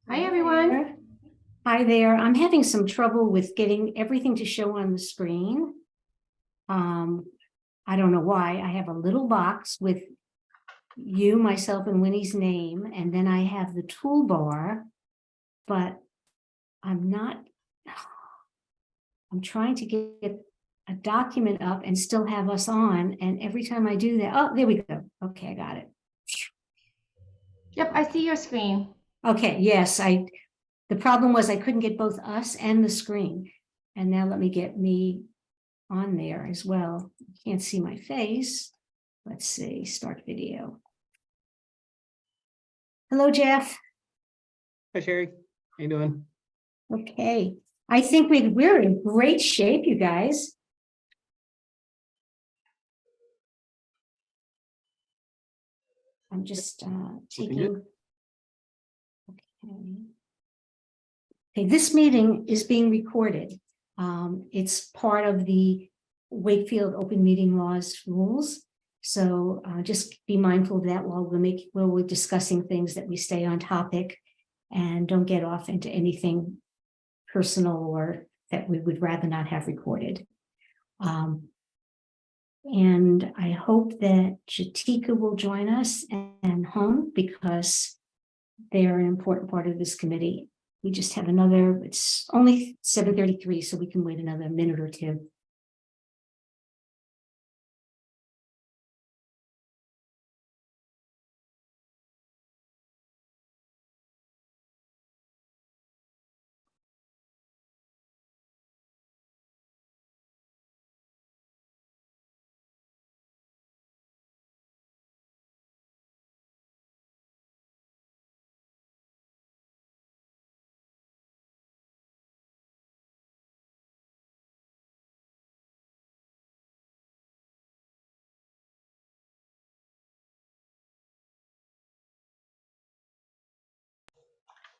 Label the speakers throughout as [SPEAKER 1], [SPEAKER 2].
[SPEAKER 1] Hi, everyone.
[SPEAKER 2] Hi there. I'm having some trouble with getting everything to show on the screen. I don't know why. I have a little box with you, myself, and Winnie's name, and then I have the toolbar, but I'm trying to get a document up and still have us on, and every time I do that, oh, there we go. Okay, I got it.
[SPEAKER 1] Yep, I see your screen.
[SPEAKER 2] Okay, yes, the problem was I couldn't get both us and the screen. And now let me get me on there as well. Can't see my face. Let's see, start video. Hello, Jeff.
[SPEAKER 3] Hi, Sherry. How you doing?
[SPEAKER 2] Okay, I think we're in great shape, you guys. I'm just taking. Okay, this meeting is being recorded. It's part of the Wakefield open meeting laws rules. So just be mindful of that while we're discussing things, that we stay on topic and don't get off into anything personal or that we would rather not have recorded. And I hope that Jatika will join us and Home, because they are an important part of this committee. We just have another, it's only 7:33, so we can wait another minute or two.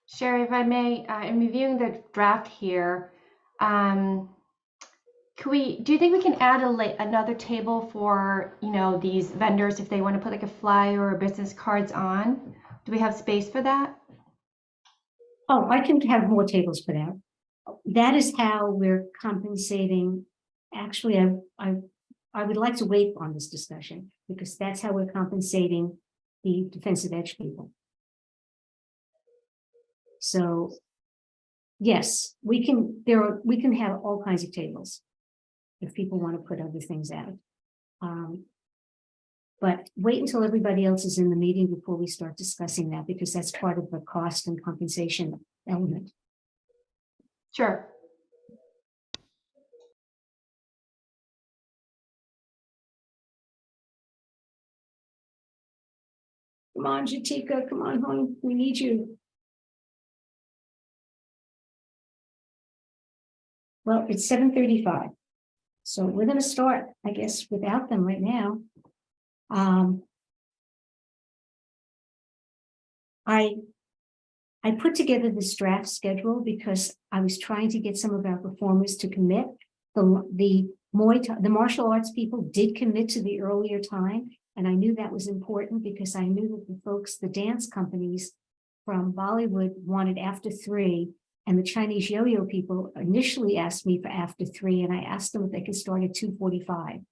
[SPEAKER 1] Sherry, if I may, in reviewing the draft here, do you think we can add another table for, these vendors if they want to put like a flyer or business cards on? Do we have space for that?
[SPEAKER 2] Oh, I can have more tables put out. That is how we're compensating. Actually, I would like to wait on this discussion, because that's how we're compensating the defensive edge people. So yes, we can have all kinds of tables if people want to put other things out. But wait until everybody else is in the meeting before we start discussing that, because that's part of the cost and compensation element.
[SPEAKER 1] Sure.
[SPEAKER 2] Come on, Jatika, come on home. We need you. Well, it's 7:35. So we're going to start, I guess, without them right now. I put together this draft schedule because I was trying to get some of our performers to commit. The martial arts people did commit to the earlier time, and I knew that was important because I knew that the dance companies from Bollywood wanted after 3, and the Chinese yo-yo people initially asked me for after 3, and I asked them if they could start at 2:45.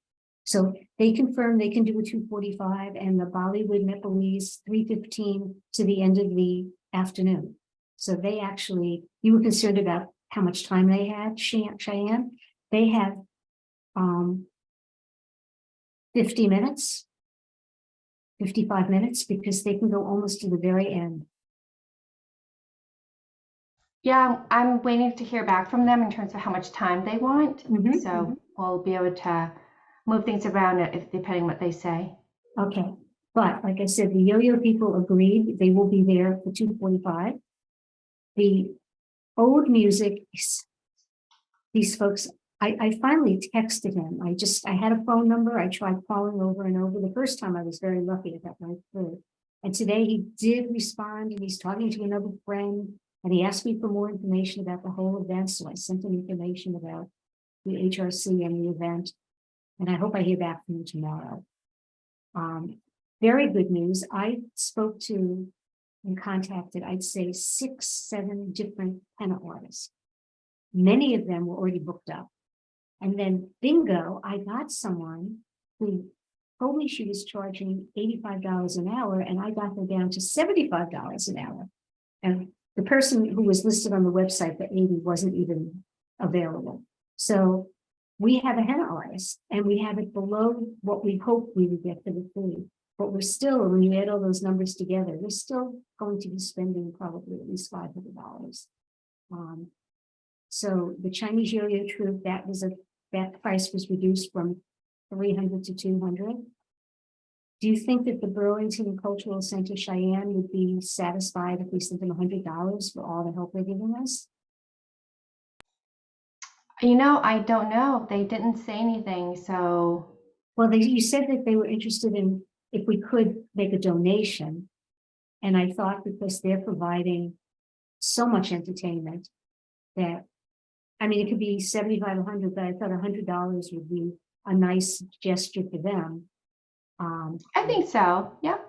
[SPEAKER 2] So they confirmed they can do a 2:45, and the Bollywood Nepalese 3:15 to the end of the afternoon. So they actually, you were concerned about how much time they had, Cheyenne. They have 50 minutes, 55 minutes, because they can go almost to the very end.
[SPEAKER 1] Yeah, I'm waiting to hear back from them in terms of how much time they want. So we'll be able to move things around depending what they say.
[SPEAKER 2] Okay, but like I said, the yo-yo people agreed they will be there for 2:45. The old music, these folks, I finally texted him. I had a phone number. I tried calling over and over. The first time I was very lucky, I got right through. And today he did respond, and he's talking to another friend, and he asked me for more information about the whole event. So I sent him information about the HRC and the event, and I hope I hear back from him tomorrow. Very good news. I spoke to and contacted, I'd say 6, 7 different henna artists. Many of them were already booked up. And then bingo, I got someone who told me she was charging $85 an hour, and I got her down to $75 an hour. And the person who was listed on the website for 80 wasn't even available. So we have a henna artist, and we have it below what we hoped we would get for the fee. But we're still, when you add all those numbers together, we're still going to be spending probably at least $500. So the Chinese yo-yo troupe, that price was reduced from 300 to 200. Do you think that the Burlington Cultural Center Cheyenne would be satisfied if we sent them $100 for all the help they're giving us?
[SPEAKER 1] I don't know. They didn't say anything, so.
[SPEAKER 2] Well, you said that they were interested in if we could make a donation. And I thought because they're providing so much entertainment that, I mean, it could be 75, 100, but I thought $100 would be a nice gesture for them.
[SPEAKER 1] I think so. Yeah.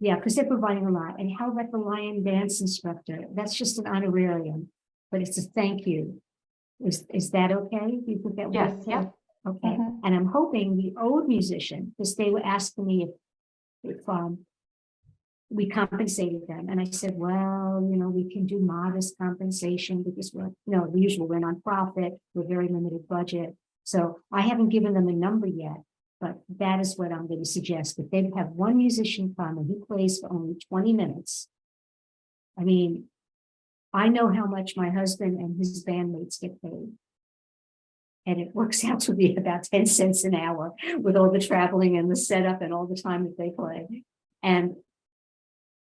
[SPEAKER 2] Yeah, because they're providing a lot. And how about the lion dance instructor? That's just an honorarium, but it's a thank you. Is that okay? Do you think that would
[SPEAKER 1] Yes.
[SPEAKER 2] be okay?
[SPEAKER 1] Yeah.
[SPEAKER 2] Okay,
[SPEAKER 1] Mhm.
[SPEAKER 2] and I'm hoping the old musician, because they were asking me if we compensated them, and I said, well, we can do modest compensation because we're, the usual, we're nonprofit, we're very limited budget. So I haven't given them a number yet, but that is what I'm going to suggest. If they have one musician come and he plays for only 20 minutes, I mean, I know how much my husband and his bandmates get paid. And it works out to be about 10 cents an hour with all the traveling and the setup and all the time that they play. And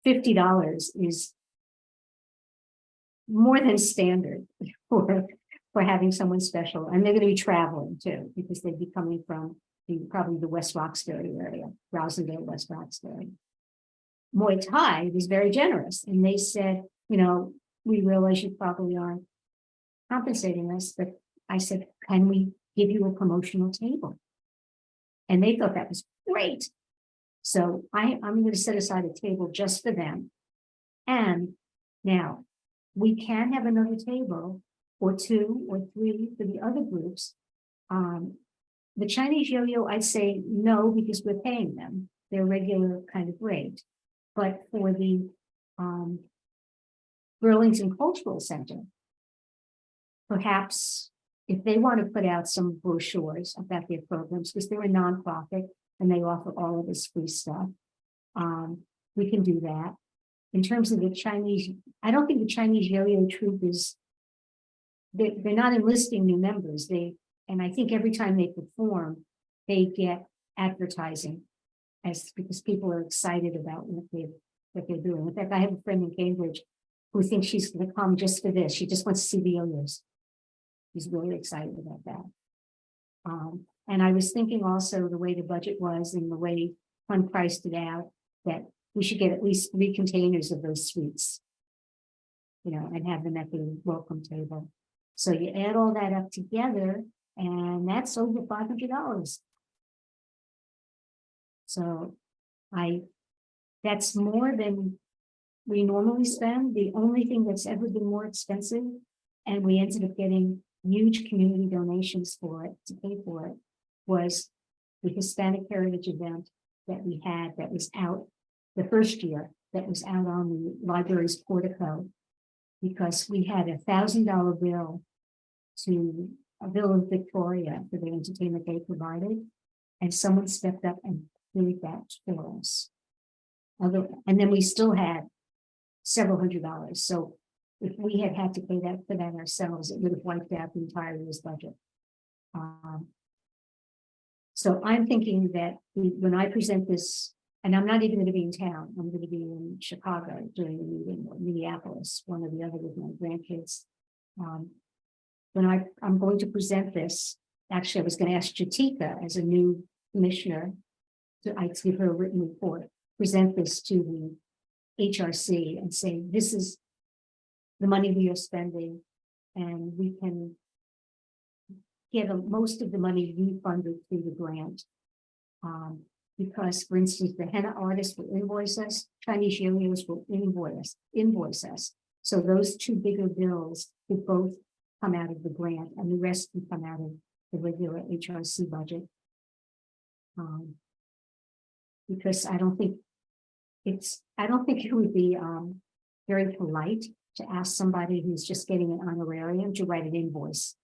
[SPEAKER 2] $50 is more than standard for having someone special. And they're going to be traveling too, because they'd be coming from probably the West Roxbury area, Roslindale, West Roxbury. Muay Thai was very generous. And they said, we realize you probably aren't compensating us, but I said, can we give you a promotional table? And they thought that was great. So I'm going to set aside a table just for them. And now we can have another table or 2 or 3 for the other groups. The Chinese yo-yo, I'd say no, because we're paying them their regular kind of rate. But for the Burlington Cultural Center, perhaps if they want to put out some brochures about their programs, because they're a nonprofit and they offer all of this free stuff, we can do that. In terms of the Chinese, I don't think the Chinese yo-yo troupe is, they're not enlisting new members. And I think every time they perform, they get advertising because people are excited about what they're doing. In fact, I have a friend in Cambridge who thinks she's going to come just for this. She just wants to see the yo-yos. She's really excited about that. And I was thinking also the way the budget was and the way Fun priced it out, that we should get at least 3 containers of those sweets, and have them at the welcome table. So you add all that up together, and that's over $500. So that's more than we normally spend. The only thing that's ever been more expensive, and we ended up getting huge community donations for it to pay for it, was the Hispanic Heritage event that we had that was out the first year, that was out on the library's portico, because we had $1,000 bill to a bill of Victoria for the entertainment they provided, and someone stepped up and paid that for us. And then we still had several $100s. So if we had to pay that for that ourselves, it would have wiped out the entire year's budget. So I'm thinking that when I present this, and I'm not even going to be in town, I'm going to be in Chicago during the meeting, or Minneapolis, one or the other with my grandkids. When I'm going to present this, actually, I was going to ask Jatika as a new commissioner to give her a written report, present this to the HRC and say, this is the money we are spending, and we can get most of the money refunded through the grant. Because, for instance, the henna artists will invoice us, Chinese yo-yos will invoice us. So those 2 bigger bills would both come out of the grant, and the rest can come out of the regular HRC budget. Because I don't think it would be very polite to ask somebody who's just getting an honorarium to write an invoice.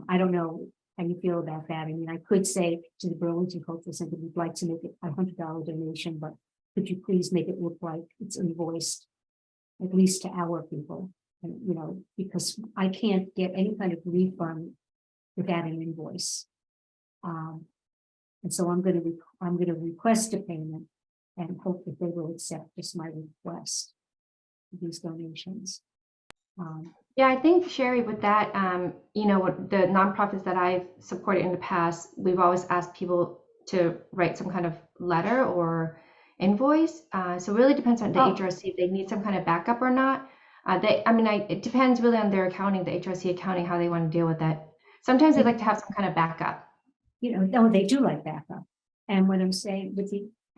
[SPEAKER 2] I don't know how you feel about that. I mean, I could say to the Burlington Cultural Center, we'd like to make it a $100 donation, but could you please make it look like it's invoiced, at least to our people? And, because I can't get any kind of refund without an invoice. And so I'm going to request a payment and hope that they will accept just my request for these donations.
[SPEAKER 1] Yeah, I think, Sherry, with that, what the nonprofits that I've supported in the past, we've always asked people to write some kind of letter or invoice. So it really depends on the HRC if they need some kind of backup or not. It depends really on their accounting, the HRC accounting, how they want to deal with that. Sometimes they like to have some kind of backup.
[SPEAKER 2] No, they do like backup. And what I'm saying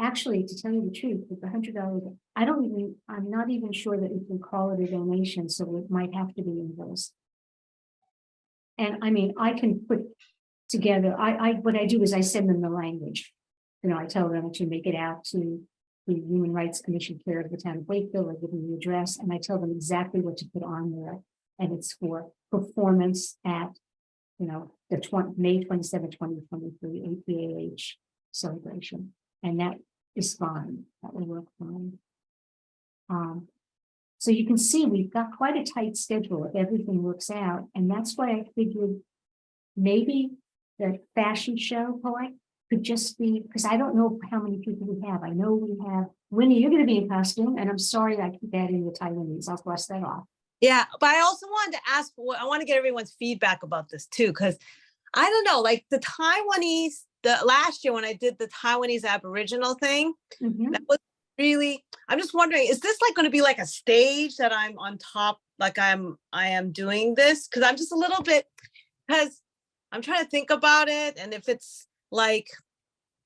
[SPEAKER 2] actually, to tell you the truth, with the $100, I'm not even sure that we can call it a donation, so it might have to be invoiced. And I mean, I can put together, what I do is I send them the language. You know, I tell them to make it out to the Human Rights Commission care of the town of Wakefield. I give them the address and I tell them exactly what to put on there. And it's for performance at, you know, the May 27, 2023 APAH celebration. And that is fine. That will work fine. So you can see we've got quite a tight schedule if everything works out. And that's why I figured maybe the fashion show part could just be, because I don't know how many people we have. I know we have, Winnie, you're going to be in costume, and I'm sorry I keep adding the Taiwanese. I'll cross that off.
[SPEAKER 4] Yeah, but I also wanted to ask, I want to get everyone's feedback about this too, because I don't know, like the Taiwanese, the last year when I did the Taiwanese Aboriginal thing, that was really, I'm just wondering, is this like going to be like a stage that I'm on top, like I am doing this? Because I'm just a little bit, because I'm trying to think about it, and if it's like,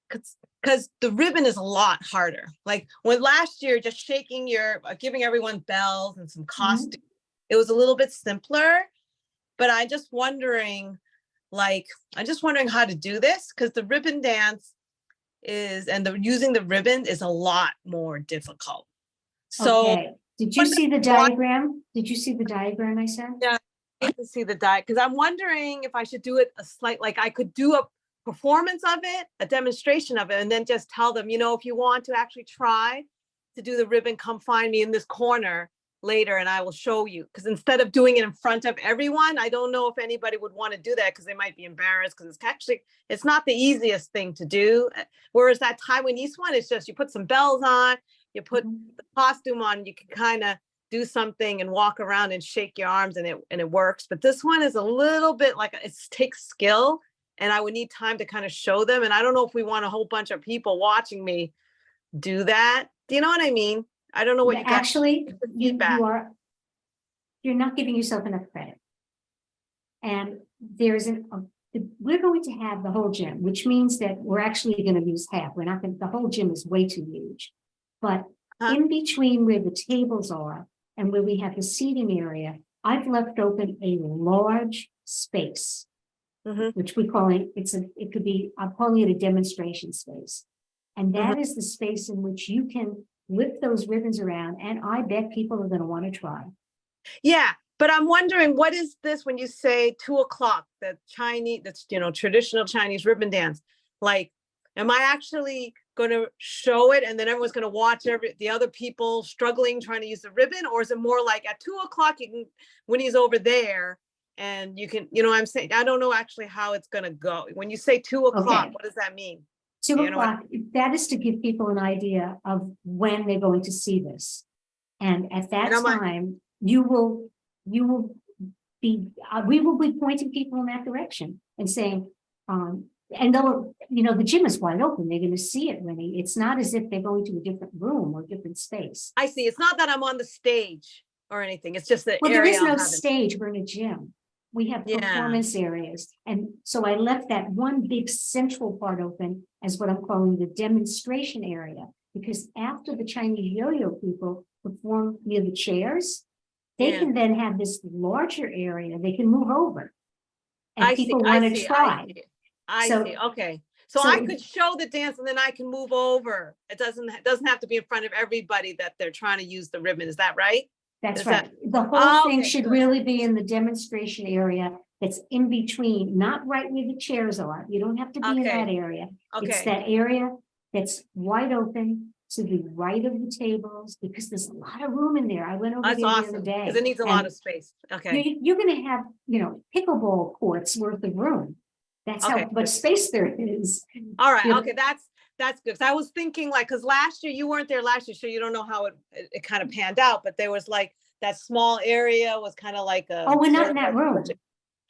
[SPEAKER 4] because the ribbon is a lot harder. Like when last year, just shaking giving everyone bells and some costumes, it was a little bit simpler. But I'm just wondering how to do this, because the ribbon dance is, and using the ribbon is a lot more difficult. So
[SPEAKER 2] okay. Did you see the diagram? Did you see the diagram I sent?
[SPEAKER 4] Yeah, I need to see the diagram, because I'm wondering if I should do it like I could do a performance of it, a demonstration of it, and then just tell them, you know, if you want to actually try to do the ribbon, come find me in this corner later and I will show you. Because instead of doing it in front of everyone, I don't know if anybody would want to do that, because they might be embarrassed, because it's not the easiest thing to do. Whereas that Taiwanese one, it's just you put some bells on, you put the costume on, you can kind of do something and walk around and shake your arms, and it works. But this one is a little bit like, it takes skill, and I would need time to kind of show them. And I don't know if we want a whole bunch of people watching me do that. Do you know what I mean? I don't know what you guys
[SPEAKER 2] actually, you're not giving yourself enough credit. And we're going to have the whole gym, which means that we're actually going to use half. We're not going to, the whole gym is way too huge. But in between where the tables are and where we have the seating area, I've left open a large space, which we call it, I'm calling it a demonstration space. And that is the space in which you can whip those ribbons around. And I bet people are going to want to try.
[SPEAKER 4] Yeah. But I'm wondering, what is this when you say 2 o'clock, the Chinese, that's, you know, traditional Chinese ribbon dance? Like, am I actually going to show it and then everyone's going to watch the other people struggling, trying to use the ribbon? Or is it more like at 2 o'clock, when he's over there and you can, you know what I'm saying? I don't know actually how it's going to go. When you say 2 o'clock, what does that mean?
[SPEAKER 2] 2 o'clock, that is to give people an idea of when they're going to see this. And at that time, we will be pointing people in that direction and saying, and they'll, you know, the gym is wide open. They're going to see it, Winnie. It's not as if they're going to a different room or different space.
[SPEAKER 4] I see. It's not that I'm on the stage or anything. It's just the area.
[SPEAKER 2] There is no stage. We're in a gym. We have performance areas. And so I left that one big central part open as what I'm calling the demonstration area, because after the Chinese yo-yo people perform near the chairs, they can then have this larger area they can move over. And people want to try.
[SPEAKER 4] I see. Okay. So I could show the dance and then I can move over. It doesn't have to be in front of everybody that they're trying to use the ribbon. Is that right?
[SPEAKER 2] That's right. The whole thing should really be in the demonstration area that's in between, not right where the chairs are. You don't have to be in that area. It's that area that's wide open to the right of the tables, because there's a lot of room in there. I went over there the other day.
[SPEAKER 4] Because it needs a lot of space. Okay.
[SPEAKER 2] You're going to have, you know, pickleball courts worth of room. That's how much space there is.
[SPEAKER 4] All right. Okay. That's good. So I was thinking, like, because last year you weren't there last year, so you don't know how it kind of panned out, but there was like that small area was kind of like a.
[SPEAKER 2] Oh, we're not in that room.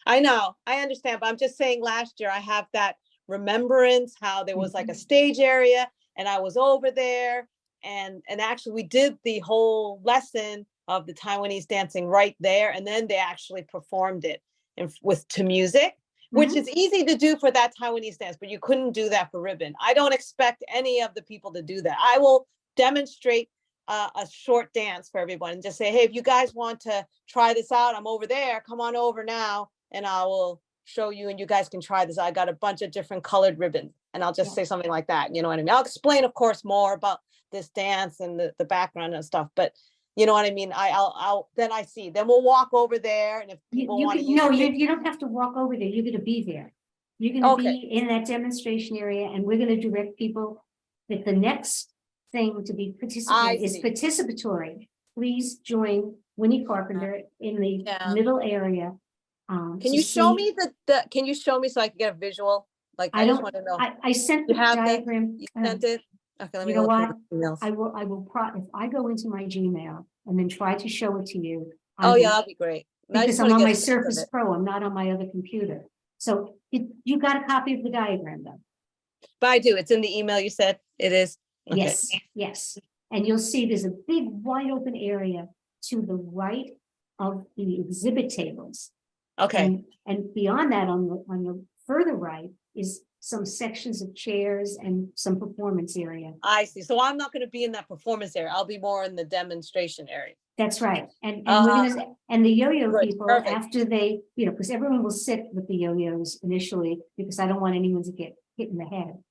[SPEAKER 4] I know. I understand. But I'm just saying last year I have that remembrance how there was like a stage area and I was over there and actually we did the whole lesson of the Taiwanese dancing right there. And then they actually performed it to music, which is easy to do for that Taiwanese dance, but you couldn't do that for ribbon. I don't expect any of the people to do that. I will demonstrate a short dance for everyone and just say, hey, if you guys want to try this out, I'm over there, come on over now and I will show you and you guys can try this. I got a bunch of different colored ribbons and I'll just
[SPEAKER 2] Yeah.
[SPEAKER 4] say something like that. You know what I mean? I'll explain, of course, more about this dance and the background and stuff, but you know what I mean? Then I see, then we'll walk over there and if people want to use.
[SPEAKER 2] No,
[SPEAKER 4] it-
[SPEAKER 2] you don't have to walk over there. You're gonna be there. You're gonna
[SPEAKER 4] Okay.
[SPEAKER 2] be in that demonstration area and we're gonna direct people that the next thing to be
[SPEAKER 4] I
[SPEAKER 2] participate is
[SPEAKER 4] see.
[SPEAKER 2] participatory. Please join Winnie Carpenter in the
[SPEAKER 4] Yeah.
[SPEAKER 2] middle area.
[SPEAKER 4] Can
[SPEAKER 2] to
[SPEAKER 4] you show
[SPEAKER 2] see-
[SPEAKER 4] me can you show me so I can get a visual? Like,
[SPEAKER 2] I
[SPEAKER 4] I just
[SPEAKER 2] don't,
[SPEAKER 4] want to know.
[SPEAKER 2] I sent the
[SPEAKER 4] You have that?
[SPEAKER 2] diagram.
[SPEAKER 4] You sent it? Okay, let me
[SPEAKER 2] you know
[SPEAKER 4] look
[SPEAKER 2] what?
[SPEAKER 4] for the emails.
[SPEAKER 2] If I go into my Gmail and then try to show it to you. I
[SPEAKER 4] Oh,
[SPEAKER 2] will-
[SPEAKER 4] yeah, that'd be great. I
[SPEAKER 2] Because
[SPEAKER 4] just
[SPEAKER 2] I'm
[SPEAKER 4] wanna
[SPEAKER 2] on
[SPEAKER 4] get
[SPEAKER 2] my
[SPEAKER 4] a sense of
[SPEAKER 2] Surface
[SPEAKER 4] it.
[SPEAKER 2] Pro, I'm not on my other computer. So you got a copy of the diagram though?
[SPEAKER 4] But I do, it's in the email you said it is. Okay.
[SPEAKER 2] Yes, yes. And you'll see there's a big wide open area to the right of the exhibit tables.
[SPEAKER 4] Okay,
[SPEAKER 2] And beyond that, on the further right is some sections of chairs and some performance area.
[SPEAKER 4] I see. So I'm not gonna be in that performance area. I'll be more in the demonstration area.
[SPEAKER 2] That's right. And we're gonna, and the yo-yo
[SPEAKER 4] good,
[SPEAKER 2] people,
[SPEAKER 4] perfect.
[SPEAKER 2] after they, because everyone will sit with the yo-yos initially, because I don't want anyone to get hit in the head.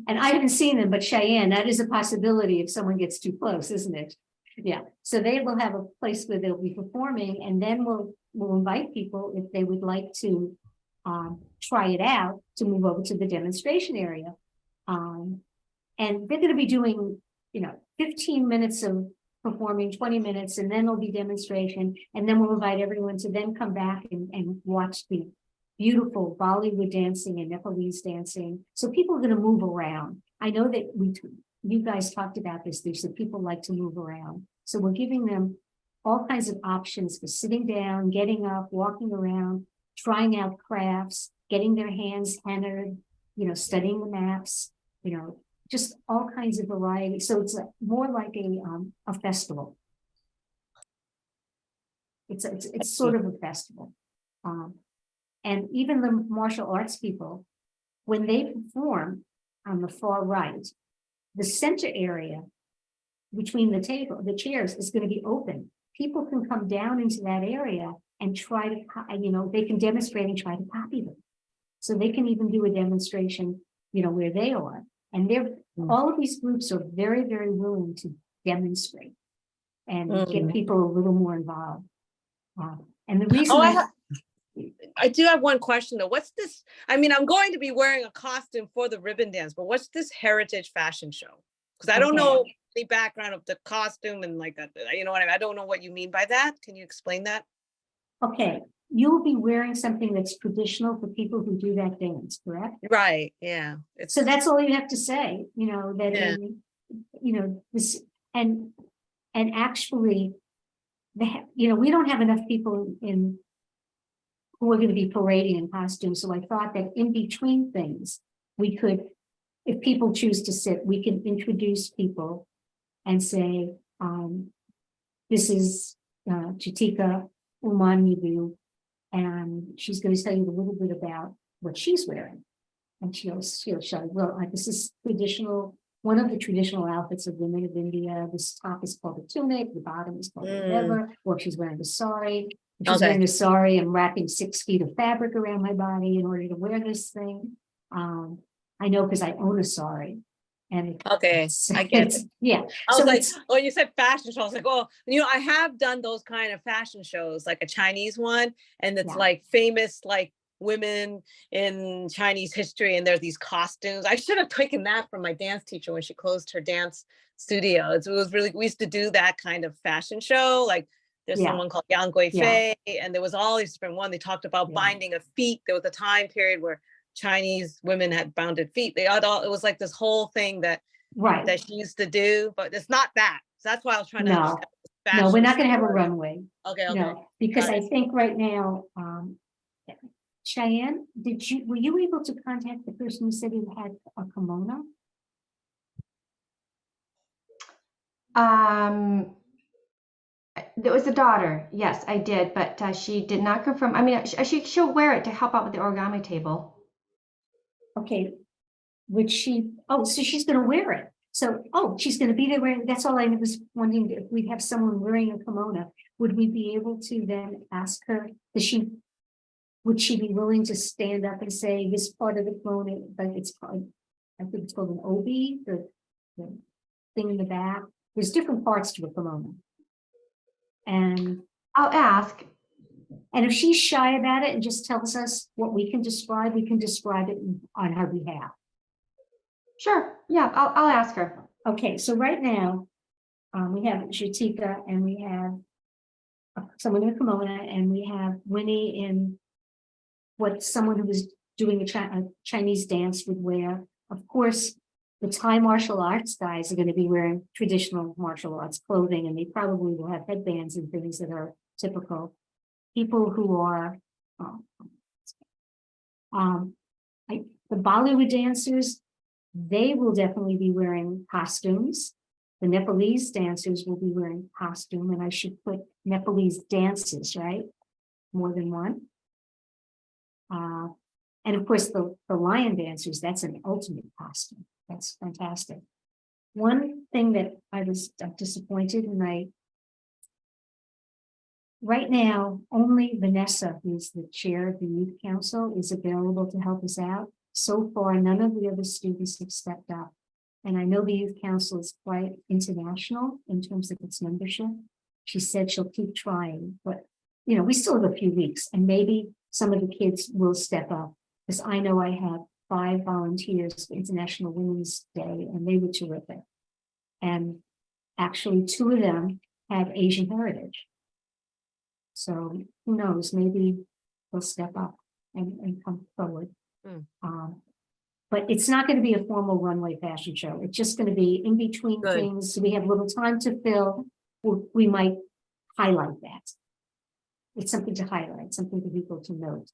[SPEAKER 2] And I haven't seen them, but Cheyenne, that is a possibility if someone gets too close, isn't it? Yeah, so they will have a place where they'll be performing, and then we'll invite people if they would like to try it out to move over to the demonstration area. And they're going to be doing, 15 minutes of performing, 20 minutes, and then there'll be demonstration, and then we'll invite everyone to then come back and watch the beautiful Bollywood dancing and Nepalese dancing. So people are going to move around. I know that you guys talked about this. They said people like to move around. So we're giving them all kinds of options for sitting down, getting up, walking around, trying out crafts, getting their hands hennaed, studying the maps, just all kinds of variety. So it's more like a festival. It's sort of a festival. And even the martial arts people, when they perform on the far right, the center area between the chairs is going to be open. People can come down into that area and try to, they can demonstrate and try to copy them. So they can even do a demonstration, where they are. And all of these groups are very, very willing to demonstrate and get people a little more involved. And the reason
[SPEAKER 4] I do have one question though. What's this? I mean, I'm going to be wearing a costume for the ribbon dance, but what's this heritage fashion show? Because I don't know the background of the costume and like that. You know what I mean? I don't know what you mean by that. Can you explain that?
[SPEAKER 2] Okay, you'll be wearing something that's traditional for people who do that dance, correct?
[SPEAKER 4] Right. Yeah.
[SPEAKER 2] So that's all you have to say, that, this, and actually, we don't have enough people who are going to be parading in costumes. So I thought that in between things, we could, if people choose to sit, we can introduce people and say, this is Chitika Umanibu, and she's going to tell you a little bit about what she's wearing. And she'll show, well, this is one of the traditional outfits of women of India. This top is called a tunic, the bottom is called whatever, or she's wearing a sari. If she's wearing a sari, I'm wrapping 6 feet of fabric around my body in order to wear this thing. I know because I own a sari. And
[SPEAKER 4] I get it.
[SPEAKER 2] Yeah.
[SPEAKER 4] I was like, oh, you said fashion show. I was like, oh, I have done those kind of fashion shows, like a Chinese one, and it's like famous, like women in Chinese history, and there's these costumes. I should have taken that from my dance teacher when she closed her dance studio. It was really, we used to do that kind of fashion show. Like there's someone called Yang Gui Fei, and there was all these different ones. They talked about binding of feet. There was a time period where Chinese women had bounded feet. It was like this whole thing that she used to do, but it's not that. So that's why I was trying to understand.
[SPEAKER 2] No, we're not going to have a runway.
[SPEAKER 4] Okay.
[SPEAKER 2] No, because I think right now, Cheyenne, were you able to contact the person who said he had a kimono?
[SPEAKER 1] There was a daughter. Yes, I did, but she did not confirm. I mean, she'll wear it to help out with the origami table.
[SPEAKER 2] Okay, so she's going to wear it. So, oh, she's gonna be there wearing, that's all I was wondering, if we have someone wearing a kimono, would we be able to then ask her, would she be willing to stand up and say this part of the kimono, like it's called, I think it's called an obi, the thing in the back. There's different parts to a kimono. And
[SPEAKER 1] I'll ask.
[SPEAKER 2] if she's shy about it and just tells us what we can describe it on her behalf.
[SPEAKER 1] Sure. Yeah, I'll ask her.
[SPEAKER 2] Okay, so right now, we have Jatika and we have someone in a kimono and we have Winnie in what someone who was doing a Chinese dance would wear. Of course, the Thai martial arts guys are going to be wearing traditional martial arts clothing, and they probably will have headbands and things that are typical. People who are the Bollywood dancers, they will definitely be wearing costumes. The Nepalese dancers will be wearing costume, and I should put Nepalese dances, right? More than one. And of course, the lion dancers, that's an ultimate costume. That's fantastic. One thing that I was disappointed in, right now, only Vanessa, who's the chair of the youth council, is available to help us out. So far, none of the other students have stepped up. And I know the youth council is quite international in terms of its membership. She said she'll keep trying, but you know, we still have a few weeks and maybe some of the kids will step up. Because I know I had 5 volunteers for International Women's Day and they were terrific. And actually 2 of them had Asian heritage. So who knows, maybe they'll step up and come forward. But it's not going to be a formal runway fashion show. It's just going to be in between
[SPEAKER 4] Good.
[SPEAKER 2] things. So we have a little time to fill. We might highlight that. It's something to highlight, something for people to note.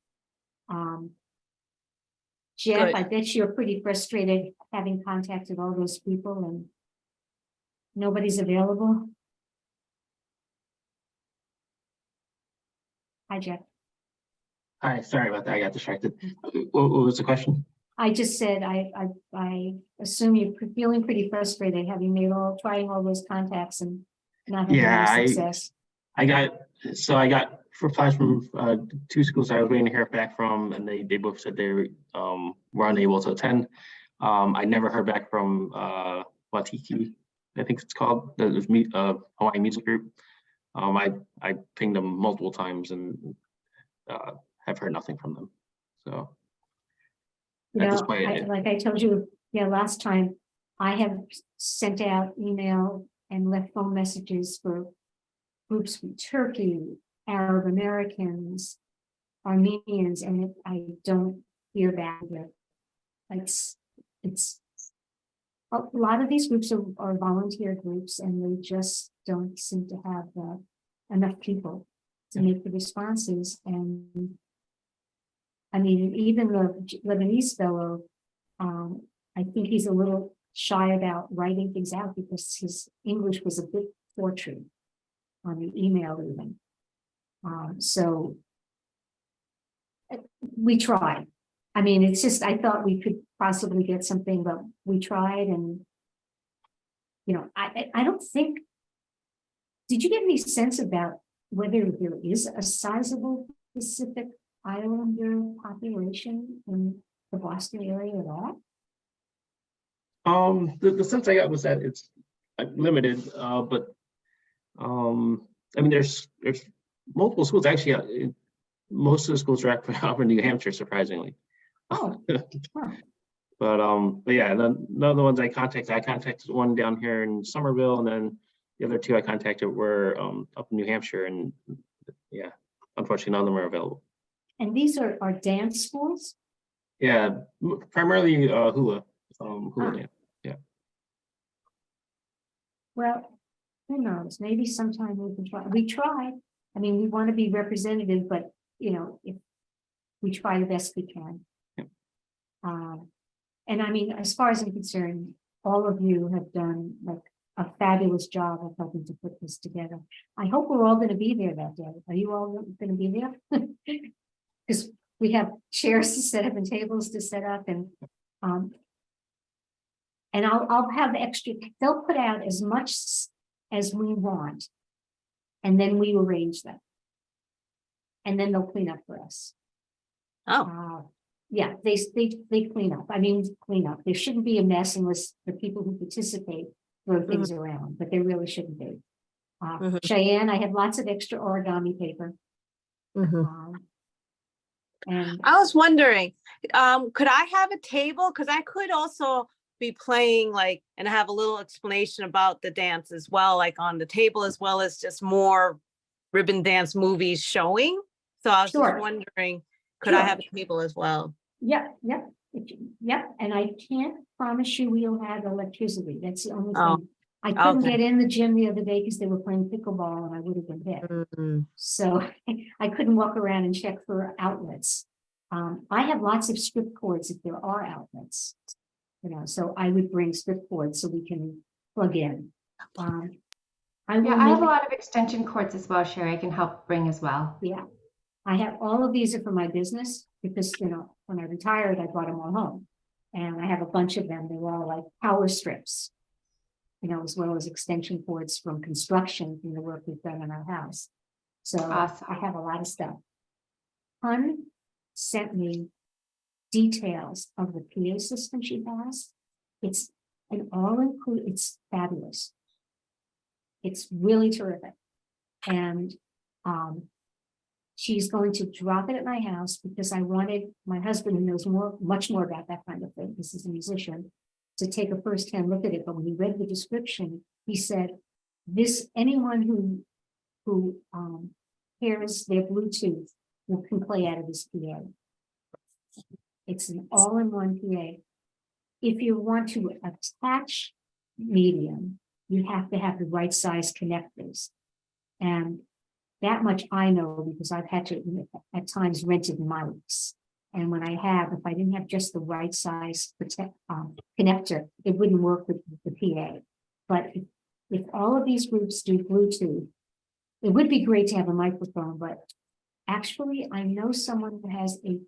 [SPEAKER 2] Jeff,
[SPEAKER 4] Good.
[SPEAKER 2] I bet you're pretty frustrated having contacted all those people and nobody's available. Hi, Jeff.
[SPEAKER 3] Hi, sorry about that. I got distracted. What was the question?
[SPEAKER 2] I just said, I assume you're feeling pretty frustrated having trying all those contacts and not having any success.
[SPEAKER 3] I got replies from 2 schools I was waiting to hear back from, and they both said they were unable to attend. I never heard back from Watiki, I think it's called, the Hawaii music group. I pinged them multiple times and have heard nothing from them. So
[SPEAKER 2] You
[SPEAKER 3] at this
[SPEAKER 2] know,
[SPEAKER 3] point,
[SPEAKER 2] like I told you, last time, I have sent out email and left phone messages for groups from Turkey, Arab Americans, Armenians, and I don't hear back yet. It's a lot of these groups are volunteer groups, and they just don't seem to have enough people to make the responses. And I mean, even the Lebanese fellow, I think he's a little shy about writing things out because his English was a bit tortured on the email even. So we tried. I mean, it's just, I thought we could possibly get something, but we tried. And, you know, I don't think, did you get any sense about whether there is a sizable Pacific Islander population in the Boston area at all?
[SPEAKER 3] the sense I got was that it's limited, but I mean, there's multiple schools actually. Most of the schools are up in New Hampshire, surprisingly.
[SPEAKER 2] Oh, huh.
[SPEAKER 3] But yeah, none of the ones I contacted one down here in Somerville, and then the other 2 I contacted were up in New Hampshire, and yeah, unfortunately none of them are available.
[SPEAKER 2] And these are dance schools?
[SPEAKER 3] Yeah, primarily hula dance. Yeah.
[SPEAKER 2] Well, who knows? Maybe sometime we can try. We tried. I mean, we want to be representative, but you know, if we try the best we can.
[SPEAKER 3] Yeah.
[SPEAKER 2] And I mean, as far as I'm concerned, all of you have done like a fabulous job of helping to put this together. I hope we're all going to be there that day. Are you all going to be there? Because we have chairs to set up and tables to set up, and And I'll have extra, they'll put out as much as we want. And then we arrange them. And then they'll clean up for us.
[SPEAKER 4] Oh,
[SPEAKER 2] Yeah, they clean up. I mean, clean up. There shouldn't be a mess unless the people who participate throw things around, but there really shouldn't be. Cheyenne, I have lots of extra origami paper. And
[SPEAKER 4] I was wondering, could I have a table? Because I could also be playing like, and have a little explanation about the dance as well, like on the table, as well as just more ribbon dance movies showing. So I was
[SPEAKER 2] Sure.
[SPEAKER 4] just wondering, could I have a table as well?
[SPEAKER 2] Yep. And I can't promise you we'll have electricity. That's the only
[SPEAKER 4] Oh,
[SPEAKER 2] thing. I couldn't
[SPEAKER 4] okay.
[SPEAKER 2] get in the gym the other day because they were playing pickleball and I would have been hit. So I couldn't walk around and check for outlets. I have lots of strip cords if there are outlets, you know, so I would bring strip cords so we can plug in. I
[SPEAKER 1] have a lot of extension cords as well, Sherry. I can help bring as well.
[SPEAKER 2] Yeah, I have all of these are for my business because, you know, when I retired, I brought them all home and I have a bunch of them. They're all like power strips, you know, as well as extension cords from construction from the work we've done in our house. So
[SPEAKER 1] Awesome.
[SPEAKER 2] I have a lot of stuff. Hun sent me details of the PA system she has. It's an all-inclusive, it's fabulous. It's really terrific. And she's going to drop it at my house because I wanted my husband, who knows much more about that kind of thing, this is a musician, to take a first-hand look at it. But when he read the description, he said, anyone who hears their Bluetooth can play out of this PA. It's an all-in-one PA. If you want to attach medium, you have to have the right size connectors. And that much I know because I've had to, at times, rented mics. And when I have, if I didn't have just the right size connector, it wouldn't work with the PA. But if all of these groups do Bluetooth, it would be great to have a microphone, but actually I know someone who has a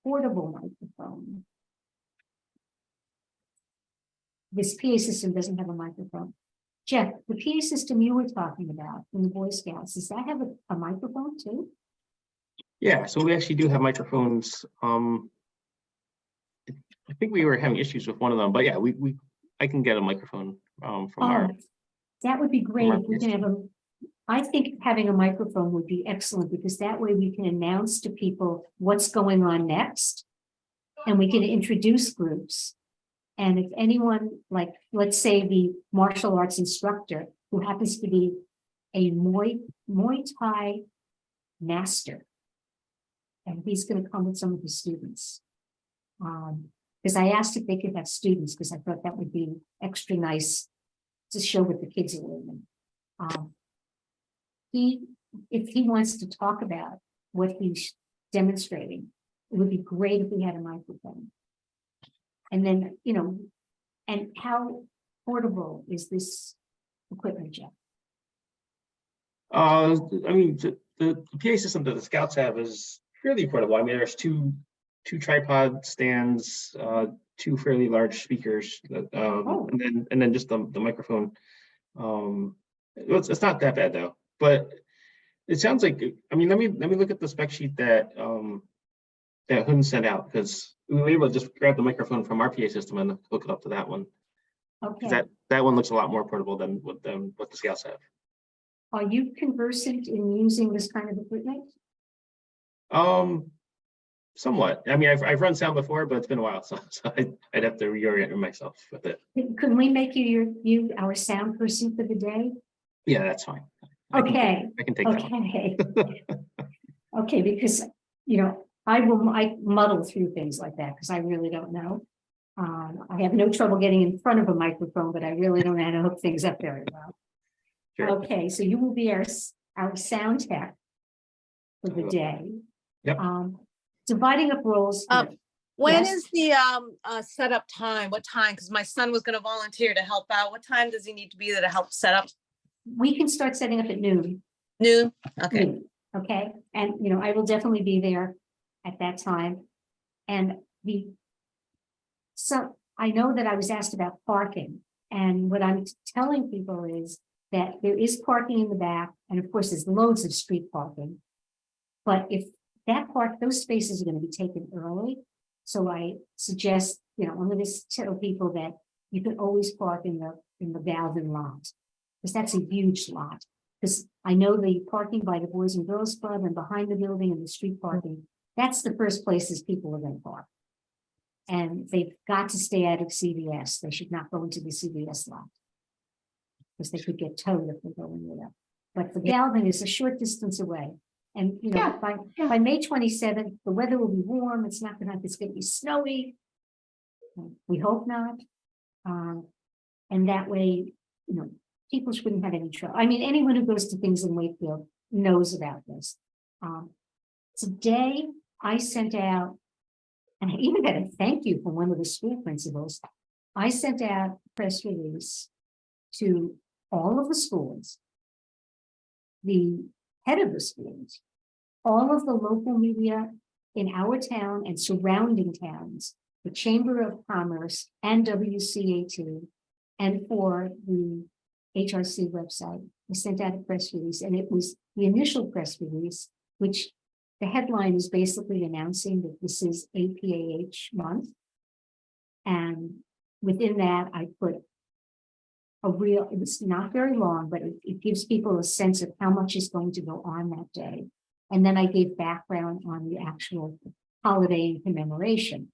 [SPEAKER 2] portable microphone. This PA system doesn't have a microphone. Jeff, the PA system you were talking about in the Boy Scouts, does that have a microphone too?
[SPEAKER 3] Yeah, so we actually do have microphones. I think we were having issues with one of them, but yeah, I can get a microphone from our.
[SPEAKER 2] That would be great
[SPEAKER 3] our
[SPEAKER 2] if we can have I think having a microphone would be excellent because that way we can announce to people what's going on next and we can introduce groups. And if anyone, like, let's say the martial arts instructor who happens to be a Muay Thai master, and he's going to come with some of his students. Because I asked if they could have students because I thought that would be extra nice to show what the kids are learning. If he wants to talk about what he's demonstrating, it would be great if we had a microphone. And then, you know, and how portable is this equipment, Jeff?
[SPEAKER 3] I mean, the PA system that the Scouts have is fairly portable. I mean, there's two tripod stands, two fairly large speakers, and then just the microphone. It's not that bad though, but it sounds like, I mean, let me look at the spec sheet that that Hun sent out, because we were able to just grab the microphone from our PA system and hook it up to that one.
[SPEAKER 2] Okay.
[SPEAKER 3] That one looks a lot more portable than what the Scouts have.
[SPEAKER 2] Are you conversant in using this kind of equipment?
[SPEAKER 3] Somewhat. I mean, I've run sound before, but it's been a while, so I'd have to reorient myself with it.
[SPEAKER 2] Can we make you our sound person for the day?
[SPEAKER 3] Yeah, that's fine.
[SPEAKER 2] Okay.
[SPEAKER 3] I can take that one.
[SPEAKER 2] Okay. Okay, because you know, I muddle through things like that because I really don't know. I have no trouble getting in front of a microphone, but I really don't know how to hook things up very well.
[SPEAKER 3] Sure.
[SPEAKER 2] Okay, so you will be our sound tech for the day.
[SPEAKER 3] Yep.
[SPEAKER 2] Dividing up roles.
[SPEAKER 4] When
[SPEAKER 2] Yes.
[SPEAKER 4] is the setup time? What time? Because my son was going to volunteer to help out. What time does he need to be there to help set up?
[SPEAKER 2] We can start setting up at noon.
[SPEAKER 4] Noon? Okay.
[SPEAKER 2] Noon, okay, and you know, I will definitely be there at that time. And I know that I was asked about parking, and what I'm telling people is that there is parking in the back, and of course, there's loads of street parking. But if those spaces are going to be taken early, so I suggest, I'm going to tell people that you can always park in the Galvin lot, because that's a huge lot. Because I know the parking by the Boys and Girls Club and behind the building and the street parking, that's the first places people are going to park. And they've got to stay out of CVS. They should not go into the CVS lot, because they could get towed if they go in there. But the Galvin is a short distance away. And by May 27th, the weather will be warm. It's not going to be snowy. We hope not. And that way, people shouldn't have any trouble. I mean, anyone who goes to things in Wakefield knows about this. Today, I sent out, and I even got a thank you from one of the school principals. I sent out a press release to all of the schools, the head of the schools, all of the local media in our town and surrounding towns, the Chamber of Commerce and WCAT, and for the HRC website. I sent out a press release, and it was the initial press release, which the headline is basically announcing that this is APAH month. And within that, I put it's not very long, but it gives people a sense of how much is going to go on that day. And then I gave background on the actual holiday and commemoration.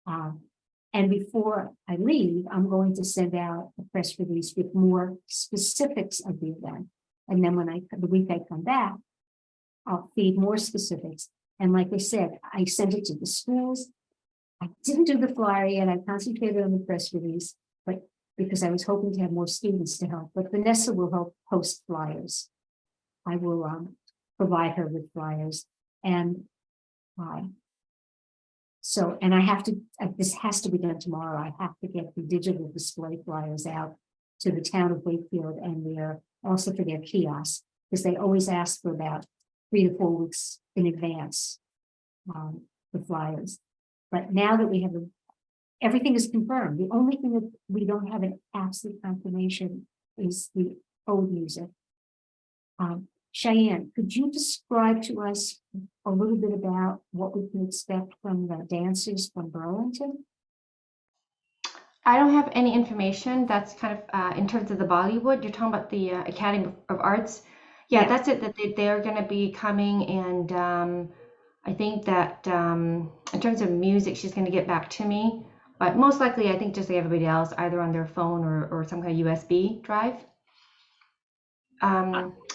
[SPEAKER 2] And before I leave, I'm going to send out a press release with more specifics of the event. And then the week I come back, I'll feed more specifics. And like I said, I sent it to the schools. I didn't do the flyer yet. I concentrated on the press release, but because I was hoping to have more students to help. But Vanessa will help post flyers. I will provide her with flyers. And and I have to, this has to be done tomorrow. I have to get the digital display flyers out to the town of Wakefield and also for their kiosks, because they always ask for about 3 to 4 weeks in advance, the flyers. But now that we have everything is confirmed, the only thing that we don't have an absolute confirmation is the old music. Cheyenne, could you describe to us a little bit about what we can expect from the dancers from Burlington?
[SPEAKER 1] I don't have any information. That's kind of in terms of the Bollywood. You're talking about the Academy of Arts. Yeah, that's it. That they're going to be coming, and I think that in terms of music, she's going to get back to me. But most likely, I think just like everybody else, either on their phone or some kind of USB drive.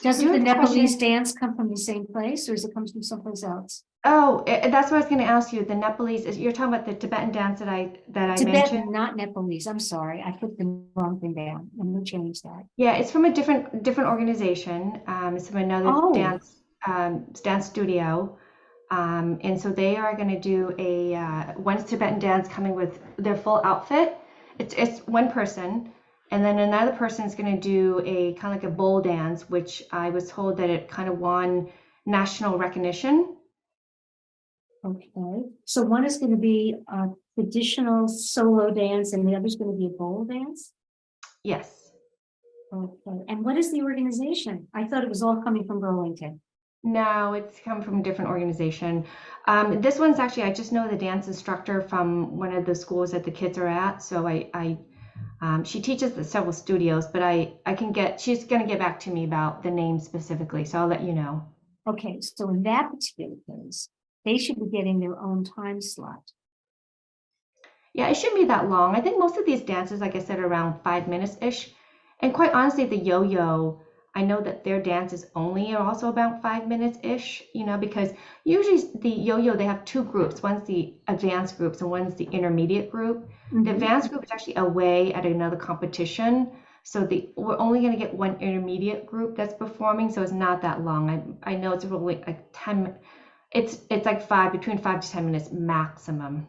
[SPEAKER 2] Doesn't the Nepalese dance come from the same place, or does it come from someplace else?
[SPEAKER 1] Oh, that's what I was going to ask you. The Nepalese, you're talking about the Tibetan dance that I
[SPEAKER 2] Tibetan,
[SPEAKER 1] mentioned?
[SPEAKER 2] not Nepalese. I'm sorry, I put the wrong thing down. Let me change that.
[SPEAKER 1] Yeah, it's from a different organization. It's from another dance studio. And so they are going to do one Tibetan dance coming with their full outfit. It's one person. And then another person is going to do a kind of like a bowl dance, which I was told that it kind of won national recognition.
[SPEAKER 2] Okay, so one is going to be a traditional solo dance and the other is going to be a bowl dance?
[SPEAKER 1] Yes.
[SPEAKER 2] Okay, and what is the organization? I thought it was all coming from Burlington.
[SPEAKER 1] No, it's come from a different organization. This one's actually, I just know the dance instructor from one of the schools that the kids are at. So she teaches at several studios, but she's going to get back to me about the name specifically. So I'll let you know.
[SPEAKER 2] Okay, so in that particular case, they should be getting their own time slot.
[SPEAKER 1] Yeah, it shouldn't be that long. I think most of these dances, like I said, are around 5 minutes-ish. And quite honestly, the yo-yo, I know that their dances only are also about 5 minutes-ish, because usually the yo-yo, they have 2 groups. One's the advanced groups and one's the intermediate group. Mm-hmm. The advanced group is actually away at another competition. So we're only going to get one intermediate group that's performing, so it's not that long. I know it's really like 10, it's like between 5 to 10 minutes maximum.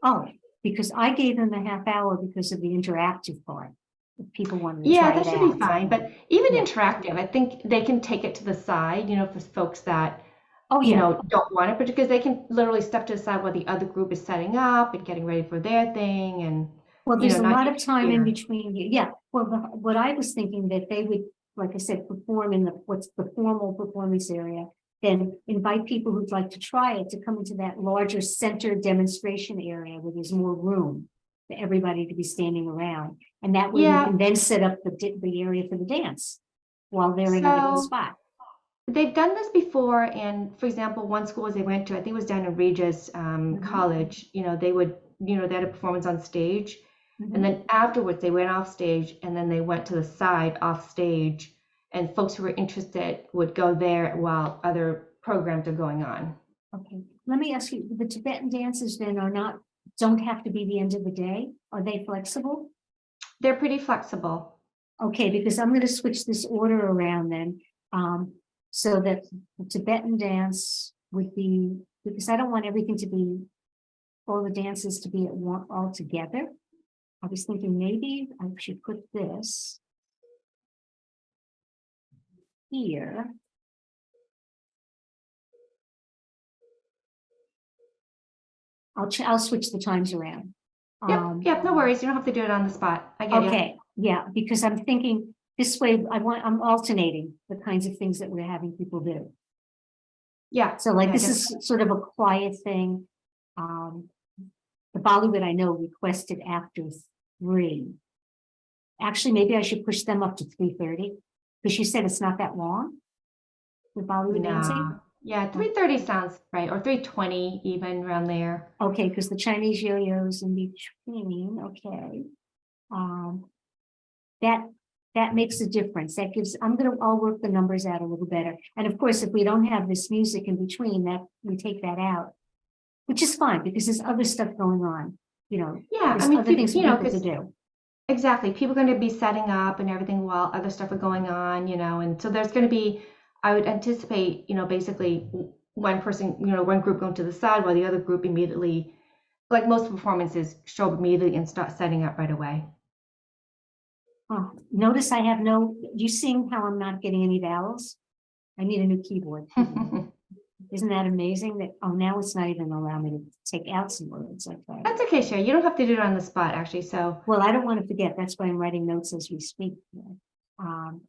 [SPEAKER 2] Oh, because I gave them a half hour because of the interactive part. If people wanted to try
[SPEAKER 1] that should be fine. But even interactive, I think they can take it to the side, for folks that don't want it, because they can literally step to the side while the other group is setting up and getting ready for their thing. And
[SPEAKER 2] Well,
[SPEAKER 1] you
[SPEAKER 2] there's
[SPEAKER 1] know,
[SPEAKER 2] a
[SPEAKER 1] not
[SPEAKER 2] lot of time in
[SPEAKER 1] here.
[SPEAKER 2] between. Yeah, well, what I was thinking that they would, like I said, perform in what's the formal performance area, then invite people who'd like to try it to come into that larger center demonstration area where there's more room for everybody to be standing around. And that way you
[SPEAKER 1] Yeah,
[SPEAKER 2] can then set up the area for the dance while they're in a given
[SPEAKER 1] so
[SPEAKER 2] spot.
[SPEAKER 1] they've done this before, and for example, one school they went to, I think it was down in Regis College, you know, they would, you know, they had a performance on stage, and
[SPEAKER 2] Mhm.
[SPEAKER 1] then afterwards they went off stage, and then they went to the side off stage, and folks who were interested would go there while other programs are going on.
[SPEAKER 2] Okay, let me ask you, the Tibetan dances then don't have to be the end of the day? Are they flexible?
[SPEAKER 1] They're pretty flexible.
[SPEAKER 2] Okay, because I'm gonna switch this order around then, so that the Tibetan dance would be, because I don't want everything to be, all the dances to be at one, all together. I was thinking maybe I should put this here. I'll switch the times around.
[SPEAKER 1] Yep, no worries. You don't have to do it on the spot. I get you.
[SPEAKER 2] Okay, yeah, because I'm thinking this way, I'm alternating the kinds of things that we're having people do.
[SPEAKER 1] Yeah.
[SPEAKER 2] So like
[SPEAKER 1] yeah,
[SPEAKER 2] this
[SPEAKER 1] definitely.
[SPEAKER 2] is sort of a quiet thing. The Bollywood I know requested after 3. Actually, maybe I should push them up to 3:30 because you said it's not that long. The Bollywood dancing.
[SPEAKER 1] No. Yeah, 3:30 sounds right, or 3:20 even around there.
[SPEAKER 2] Okay, because the Chinese yo-yos in between. Okay, um, that that makes a difference. That gives. I'll work the numbers out a little better. And of course, if we don't have this music in between, that we take that out, which is fine because there's other stuff going on. You know,
[SPEAKER 1] Yeah, I
[SPEAKER 2] there's
[SPEAKER 1] mean,
[SPEAKER 2] other things for
[SPEAKER 1] you know,
[SPEAKER 2] people to
[SPEAKER 1] because
[SPEAKER 2] do.
[SPEAKER 1] exactly, people are going to be setting up and everything while other stuff are going on, you know, and so there's going to be, I would anticipate, you know, basically one person, you know, one group going to the side while the other group immediately, like most performances, show up immediately and start setting up right away.
[SPEAKER 2] Oh, notice I have no. You seeing how I'm not getting any vowels? I need a new keyboard. Isn't that amazing? That now it's not even allowing me to take out some words like that.
[SPEAKER 1] That's okay, Sherry. You don't have to do it on the spot, actually. So,
[SPEAKER 2] Well, I don't want to forget. That's why I'm writing notes as we speak. Um,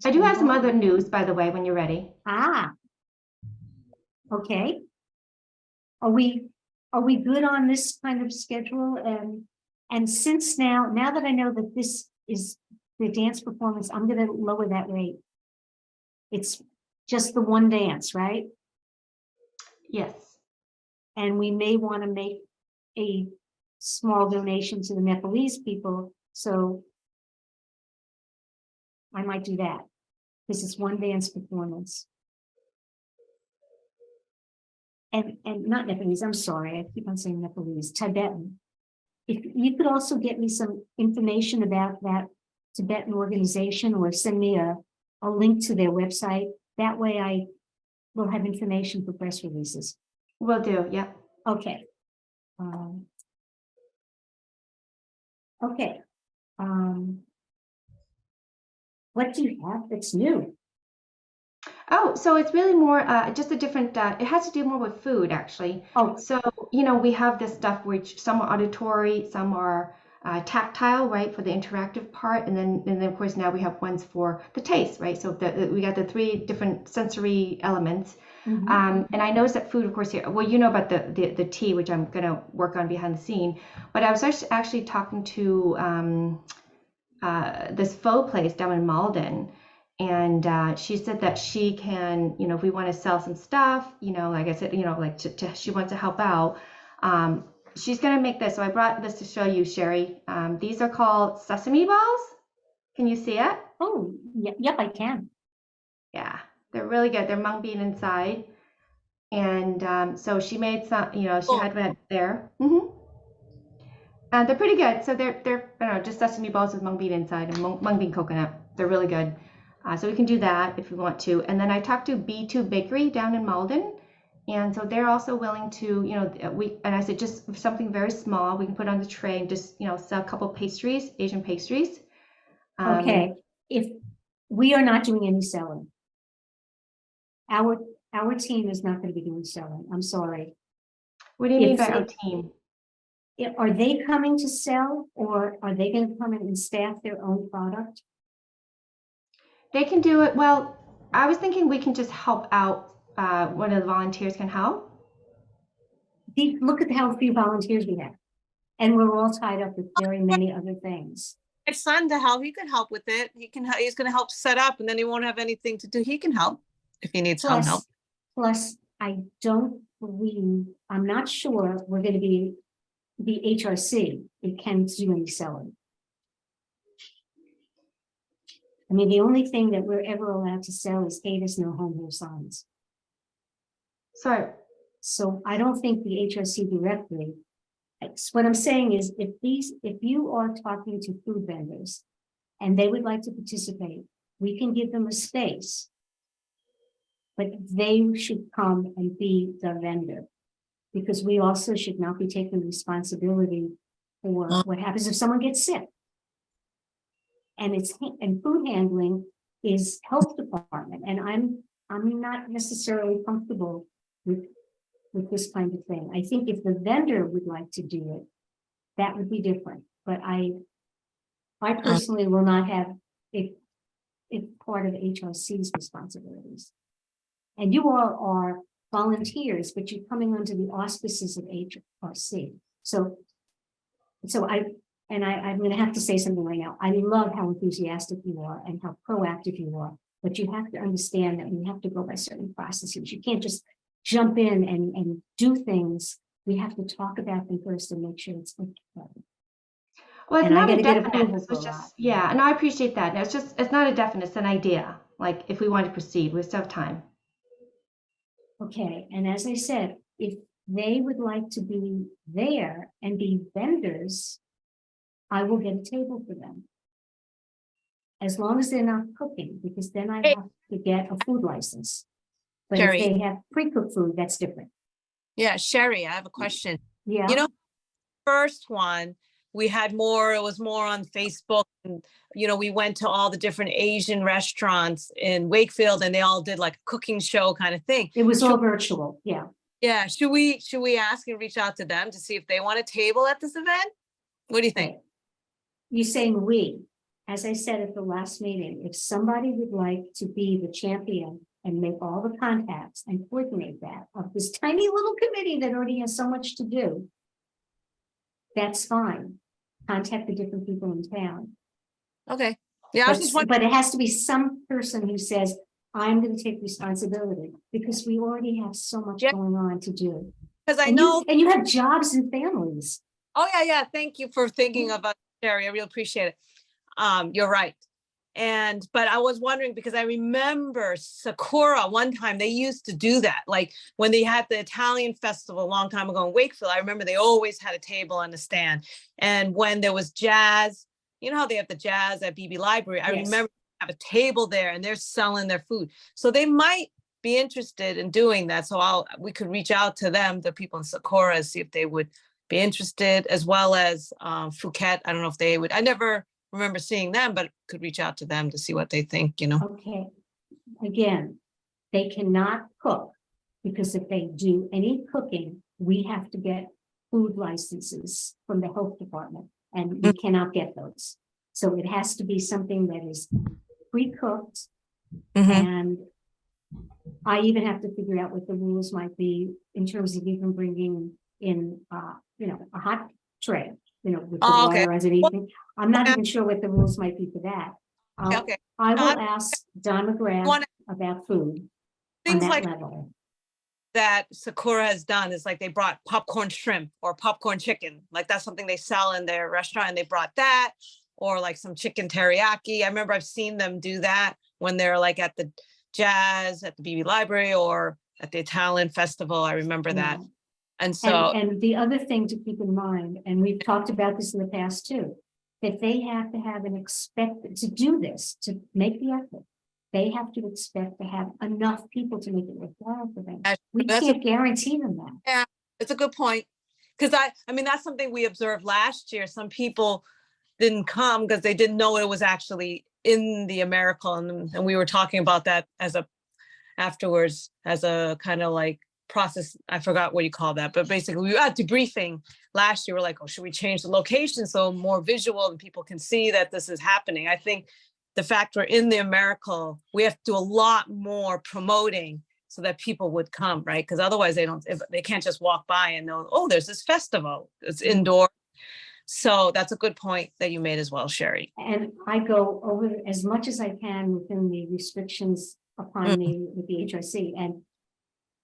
[SPEAKER 1] I do have some other news, by the way, when you're ready.
[SPEAKER 2] Okay. Are we good on this kind of schedule? And since now that I know that this is the dance performance, I'm going to lower that rate. It's just the one dance, right?
[SPEAKER 1] Yes.
[SPEAKER 2] And we may want to make a small donation to the Nepalese people. So I might do that because it's one dance performance. And not Nepalese, I'm sorry, I keep on saying Nepalese, Tibetan. If you could also get me some information about that Tibetan organization or send me a link to their website, that way I will have information for press releases.
[SPEAKER 1] Will do, yeah.
[SPEAKER 2] Okay. Okay. What do you have that's new?
[SPEAKER 1] Oh, so it's really more just a different, it has to do more with food, actually.
[SPEAKER 2] Oh,
[SPEAKER 1] So, you know, we have this stuff which some are auditory, some are tactile, right, for the interactive part. And then of course, now we have ones for the taste, right? So we got the 3 different sensory elements. And I noticed that food, of course, here, well, you know about the tea, which I'm going to work on behind the scene. But I was actually talking to this pho place down in Malden. And she said that she can, you know, if we want to sell some stuff, you know, like I said, you know, like she wants to help out. She's going to make this. So I brought this to show you, Sherry. These are called sesame balls. Can you see it?
[SPEAKER 2] oh, yep, I can.
[SPEAKER 1] Yeah, they're really good. They're mung bean inside. And so she made some, you know, she had that there. And they're pretty good. So they're I don't know, just sesame balls with mung bean inside and mung bean coconut. They're really good. So we can do that if we want to. And then I talked to B2 Bakery down in Malden. And so they're also willing to, you know, and I said, just something very small, we can put on the tray and just, you know, sell a couple pastries, Asian pastries.
[SPEAKER 2] Okay, if we are not doing any selling. Our team is not going to be doing selling. I'm sorry.
[SPEAKER 1] What do you mean
[SPEAKER 2] If
[SPEAKER 1] by our
[SPEAKER 2] it-
[SPEAKER 1] team?
[SPEAKER 2] Are they coming to sell, or are they going to come in and staff their own product?
[SPEAKER 1] They can do it. Well, I was thinking we can just help out. One of the volunteers can help.
[SPEAKER 2] Look at how few volunteers we have. And we're all tied up with very many other things.
[SPEAKER 4] My son to help, he could help with it. He's gonna help set up and then he won't have anything to do. He can help if he needs some help.
[SPEAKER 2] Plus, I don't believe, I'm not sure we're going to be the HRC. It can't do any selling. I mean, the only thing that we're ever allowed to sell is hate us, no home, no signs.
[SPEAKER 1] Sorry.
[SPEAKER 2] So I don't think the HRC directly. What I'm saying is, if you are talking to food vendors and they would like to participate, we can give them a space, but they should come and be the vendor, because we also should not be taking responsibility for what happens if someone gets sick. And food handling is health department, and I'm not necessarily comfortable with this kind of thing. I think if the vendor would like to do it, that would be different. But I personally will not have it part of HRC's responsibilities. And you all are volunteers, but you're coming under the auspices of HRC. So I'm going to have to say something right now. I love how enthusiastic you are and how proactive you are, but you have to understand that we have to go by certain processes. You can't just jump in and do things. We have to talk about them first and make sure it's okay.
[SPEAKER 1] Well, it's
[SPEAKER 2] And I
[SPEAKER 1] not
[SPEAKER 2] gotta
[SPEAKER 1] a
[SPEAKER 2] get
[SPEAKER 1] definite.
[SPEAKER 2] approval for
[SPEAKER 1] It's just, yeah, and I appreciate that. No, it's not a definite, it's an idea. Like if we want to proceed, we still have time.
[SPEAKER 2] Okay, and as I said, if they would like to be there and be vendors, I will get a table for them. As long as they're not cooking, because then I have to get a food license. But if
[SPEAKER 4] Sherry.
[SPEAKER 2] they have pre-cooked food, that's different.
[SPEAKER 4] Yeah, Sherry, I have a question.
[SPEAKER 2] Yeah.
[SPEAKER 4] You know, first one, we had more, it was more on Facebook. And, you know, we went to all the different Asian restaurants in Wakefield and they all did like a cooking show kind of thing.
[SPEAKER 2] It was all virtual, yeah.
[SPEAKER 4] Yeah, should we ask and reach out to them to see if they want a table at this event? What do you think?
[SPEAKER 2] Okay. You're saying we, as I said at the last meeting, if somebody would like to be the champion and make all the contacts and coordinate that of this tiny little committee that already has so much to do, that's fine. Contact the different people in town.
[SPEAKER 4] Okay. Yeah, I was just wondering.
[SPEAKER 2] But it has to be some person who says, I'm going to take responsibility, because we already have so much going on to do.
[SPEAKER 4] Because I know.
[SPEAKER 2] And you have jobs and families.
[SPEAKER 4] Oh, yeah. Thank you for thinking of us, Sherry. I really appreciate it. You're right. But I was wondering, because I remember Sakura one time, they used to do that. Like when they had the Italian festival a long time ago in Wakefield, I remember they always had a table on the stand. And when there was jazz, you know how they have the jazz at BB Library, I remember they have a table there and they're selling their food. So they might be interested in doing that. So we could reach out to them, the people in Sakura, see if they would be interested, as well as Phuket. I don't know if they would. I never remember seeing them, but could reach out to them to see what they think, you know.
[SPEAKER 2] Okay. Again, they cannot cook, because if they do any cooking, we have to get food licenses from the health department, and we cannot get those. So it has to be something that is pre-cooked. And I even have to figure out what the rules might be in terms of even bringing in, a hot tray, with the water as anything. I'm not even sure what the rules might be for that. I will ask Don McGrath about food on that
[SPEAKER 4] like
[SPEAKER 2] level.
[SPEAKER 4] That Sakura has done is like they brought popcorn shrimp or popcorn chicken. Like that's something they sell in their restaurant, and they brought that, or like some chicken teriyaki. I remember I've seen them do that when they're like at the jazz at the BB Library or at the Italian festival. I remember that. And so,
[SPEAKER 2] and the other thing to keep in mind, and we've talked about this in the past too, that they have to have to do this, to make the effort, they have to expect to have enough people to make it worthwhile for them. We can't guarantee them that.
[SPEAKER 4] Yeah, it's a good point. Because I mean, that's something we observed last year. Some people didn't come because they didn't know it was actually in the American, and we were talking about that afterwards as a kind of like process. I forgot what you call that, but basically we were at debriefing last year. We're like, oh, should we change the location so more visual and people can see that this is happening? I think the fact we're in the Americal, we have to do a lot more promoting so that people would come, right? Because otherwise they can't just walk by and know, oh, there's this festival. It's indoor. So that's a good point that you made as well, Sherry.
[SPEAKER 2] And I go over as much as I can within the restrictions upon me with the HRC. And,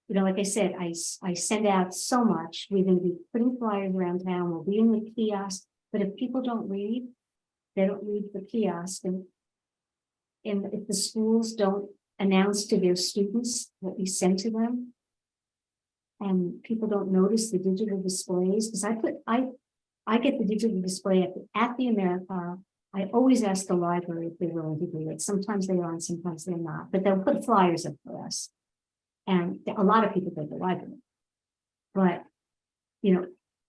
[SPEAKER 2] you know, like I said, I send out so much. We're going to be putting flyers around town. We'll be in the kiosk. But if people don't read, they don't read the kiosk. And if the schools don't announce to their students what we send to them, and people don't notice the digital displays, because I get the digital display at the America. I always ask the library if they're willing to do it. Sometimes they are and sometimes they're not, but they'll put flyers up for us. And a lot of people go to the library. But, you know,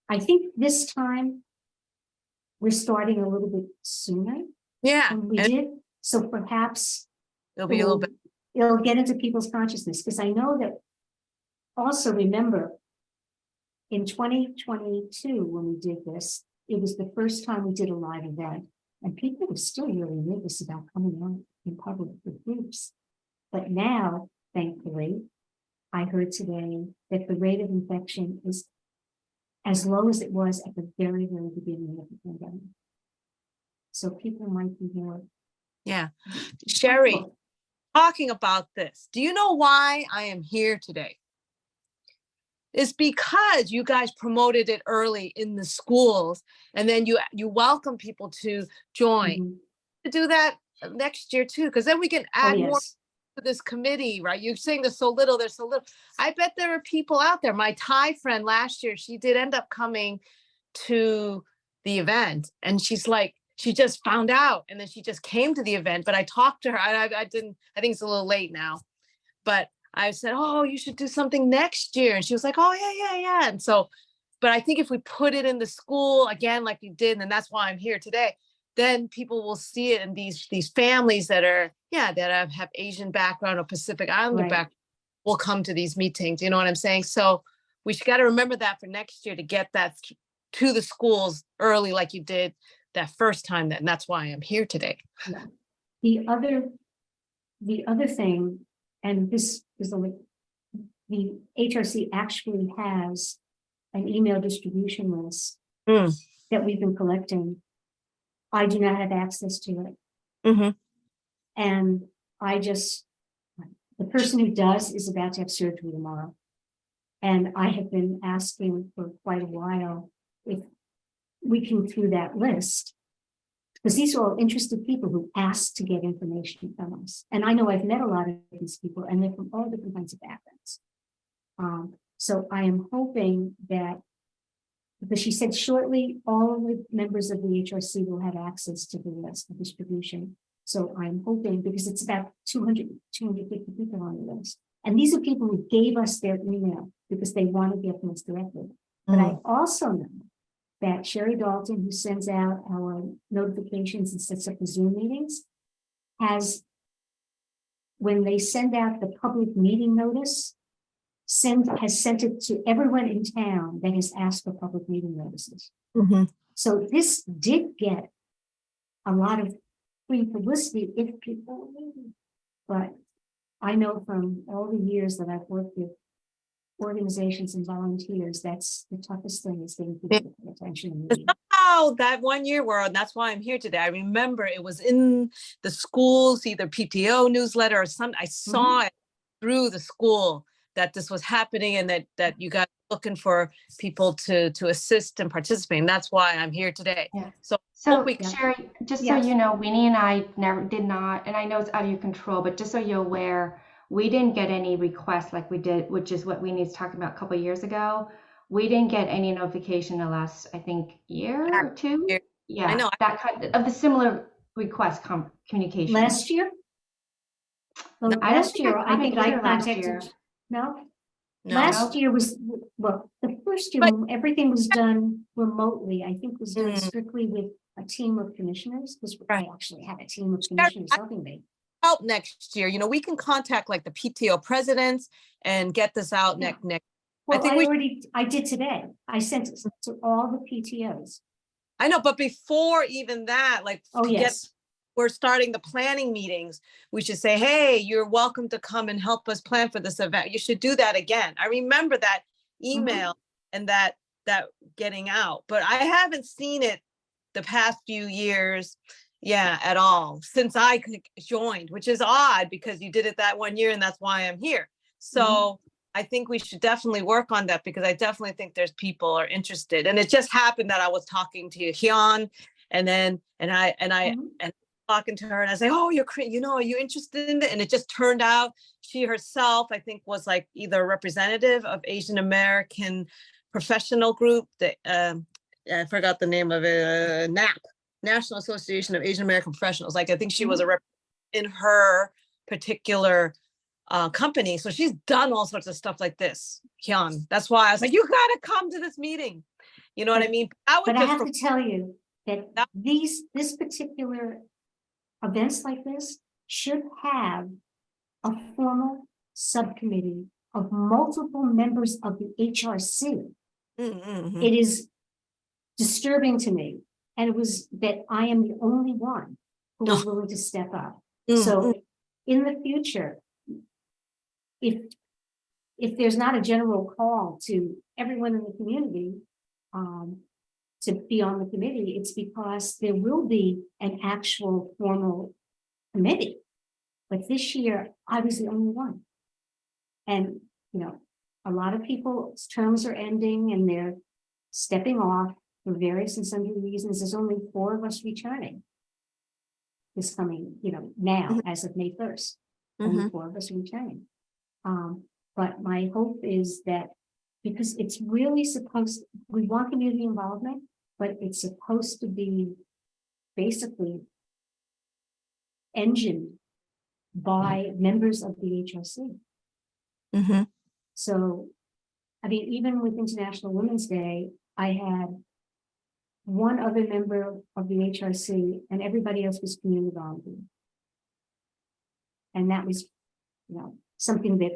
[SPEAKER 2] I think this time we're starting a little bit sooner
[SPEAKER 4] Yeah.
[SPEAKER 2] than we did. So perhaps
[SPEAKER 4] It'll be a little bit.
[SPEAKER 2] It'll get into people's consciousness, because I know that also remember in 2022, when we did this, it was the first time we did a live event, and people were still really nervous about coming out in public with groups. But now, thankfully, I heard today that the rate of infection is as low as it was at the very, very beginning of the pandemic. So people might be more.
[SPEAKER 4] Yeah. Sherry, talking about this, do you know why I am here today? It's because you guys promoted it early in the schools, and then you welcome people to join. To do that next year too, because then we can add more to this committee, right? You're saying there's so little, I bet there are people out there. My Thai friend last year, she did end up coming to the event, and she's like, she just found out, and then she just came to the event. But I talked to her. I think it's a little late now, but I said, oh, you should do something next year. And she was like, oh, yeah. And so, but I think if we put it in the school again, like you did, and that's why I'm here today, then people will see it. And these families that have Asian background or Pacific Islander background will come to these meetings. You know what I'm saying? So we got to remember that for next year, to get that to the schools early, like you did that first time. And that's why I'm here today.
[SPEAKER 2] Yeah. The other thing, and this is the HRC actually has an email distribution list that we've been collecting. I do not have access to it. And the person who does is about to have surgery tomorrow. And I have been asking for quite a while if we can, through that list, because these are all interested people who ask to get information from us. And I know I've met a lot of these people, and they're from all different kinds of backgrounds. So I am hoping that, because she said shortly, all of the members of the HRC will have access to the list of distribution. So I'm hoping, because it's about 250 people on the list. And these are people who gave us their email because they want to get things directly. But I also know that Sherry Dalton, who sends out our notifications and sets up the Zoom meetings, has, when they send out the public meeting notice, has sent it to everyone in town that has asked for public meeting notices. So this did get a lot of free publicity if people were meeting. But I know from all the years that I've worked with organizations and volunteers, that's the toughest thing, is getting people to pay attention.
[SPEAKER 4] Somehow that 1 year and that's why I'm here today. I remember it was in the schools, either PTO newsletter or something. I saw it through the school that this was happening, and that you guys were looking for people to assist and participate. And that's why I'm here today.
[SPEAKER 1] Yeah.
[SPEAKER 4] So
[SPEAKER 1] Sherry, just so you know, Winnie and I did not, and I know it's out of your control, but just so you're aware, we didn't get any requests like we did, which is what Winnie's talking about a couple of years ago. We didn't get any notification in the last, I think, year or two. Yeah,
[SPEAKER 4] I know.
[SPEAKER 1] That kind of the similar request communication.
[SPEAKER 2] Last year? Well, last year, I think I contacted. No? Last year was, well, the first year, everything was done remotely. I think was done strictly with a team of commissioners, because I actually had a team of commissioners helping me.
[SPEAKER 4] help next year, you know, we can contact like the PTO presidents and get this out
[SPEAKER 2] Yeah.
[SPEAKER 4] next.
[SPEAKER 2] Well,
[SPEAKER 4] think
[SPEAKER 2] I did today. I sent it to all the PTOs.
[SPEAKER 4] I know, but before even that, like
[SPEAKER 2] Oh,
[SPEAKER 4] to get,
[SPEAKER 2] yes.
[SPEAKER 4] we're starting the planning meetings. We should say, hey, you're welcome to come and help us plan for this event. You should do that again. I remember that email and that getting out, but I haven't seen it the past few years, at all, since I joined, which is odd because you did it that 1 year and that's why I'm here. So I think we should definitely work on that because I definitely think there's people are interested. And it just happened that I was talking to Hyun and I talking to her and I say, oh, are you interested in it? And it just turned out she herself, I think, was like either a representative of Asian American professional group that I forgot the name of it, NAP, National Association of Asian American Professionals. Like I think she was a rep in her particular company. So she's done all sorts of stuff like this, Hyun. That's why I was like, you gotta come to this meeting. You know what I mean?
[SPEAKER 2] But I have to tell you that this particular events like this should have a formal subcommittee of multiple members of the HRC. It is disturbing to me. And it was that I am the only one who was willing to step up. So in the future, if there's not a general call to everyone in the community to be on the committee, it's because there will be an actual formal committee. But this year, I was the only one. And, a lot of people's terms are ending and they're stepping off for various and sundry reasons. There's only 4 of us returning this coming, now as of May 1st. Only 4 of us returning. But my hope is that because it's really we want community involvement, but it's supposed to be basically engined by members of the HRC. So, I mean, even with International Women's Day, I had one other member of the HRC and everybody else was community volunteer. And that was, something that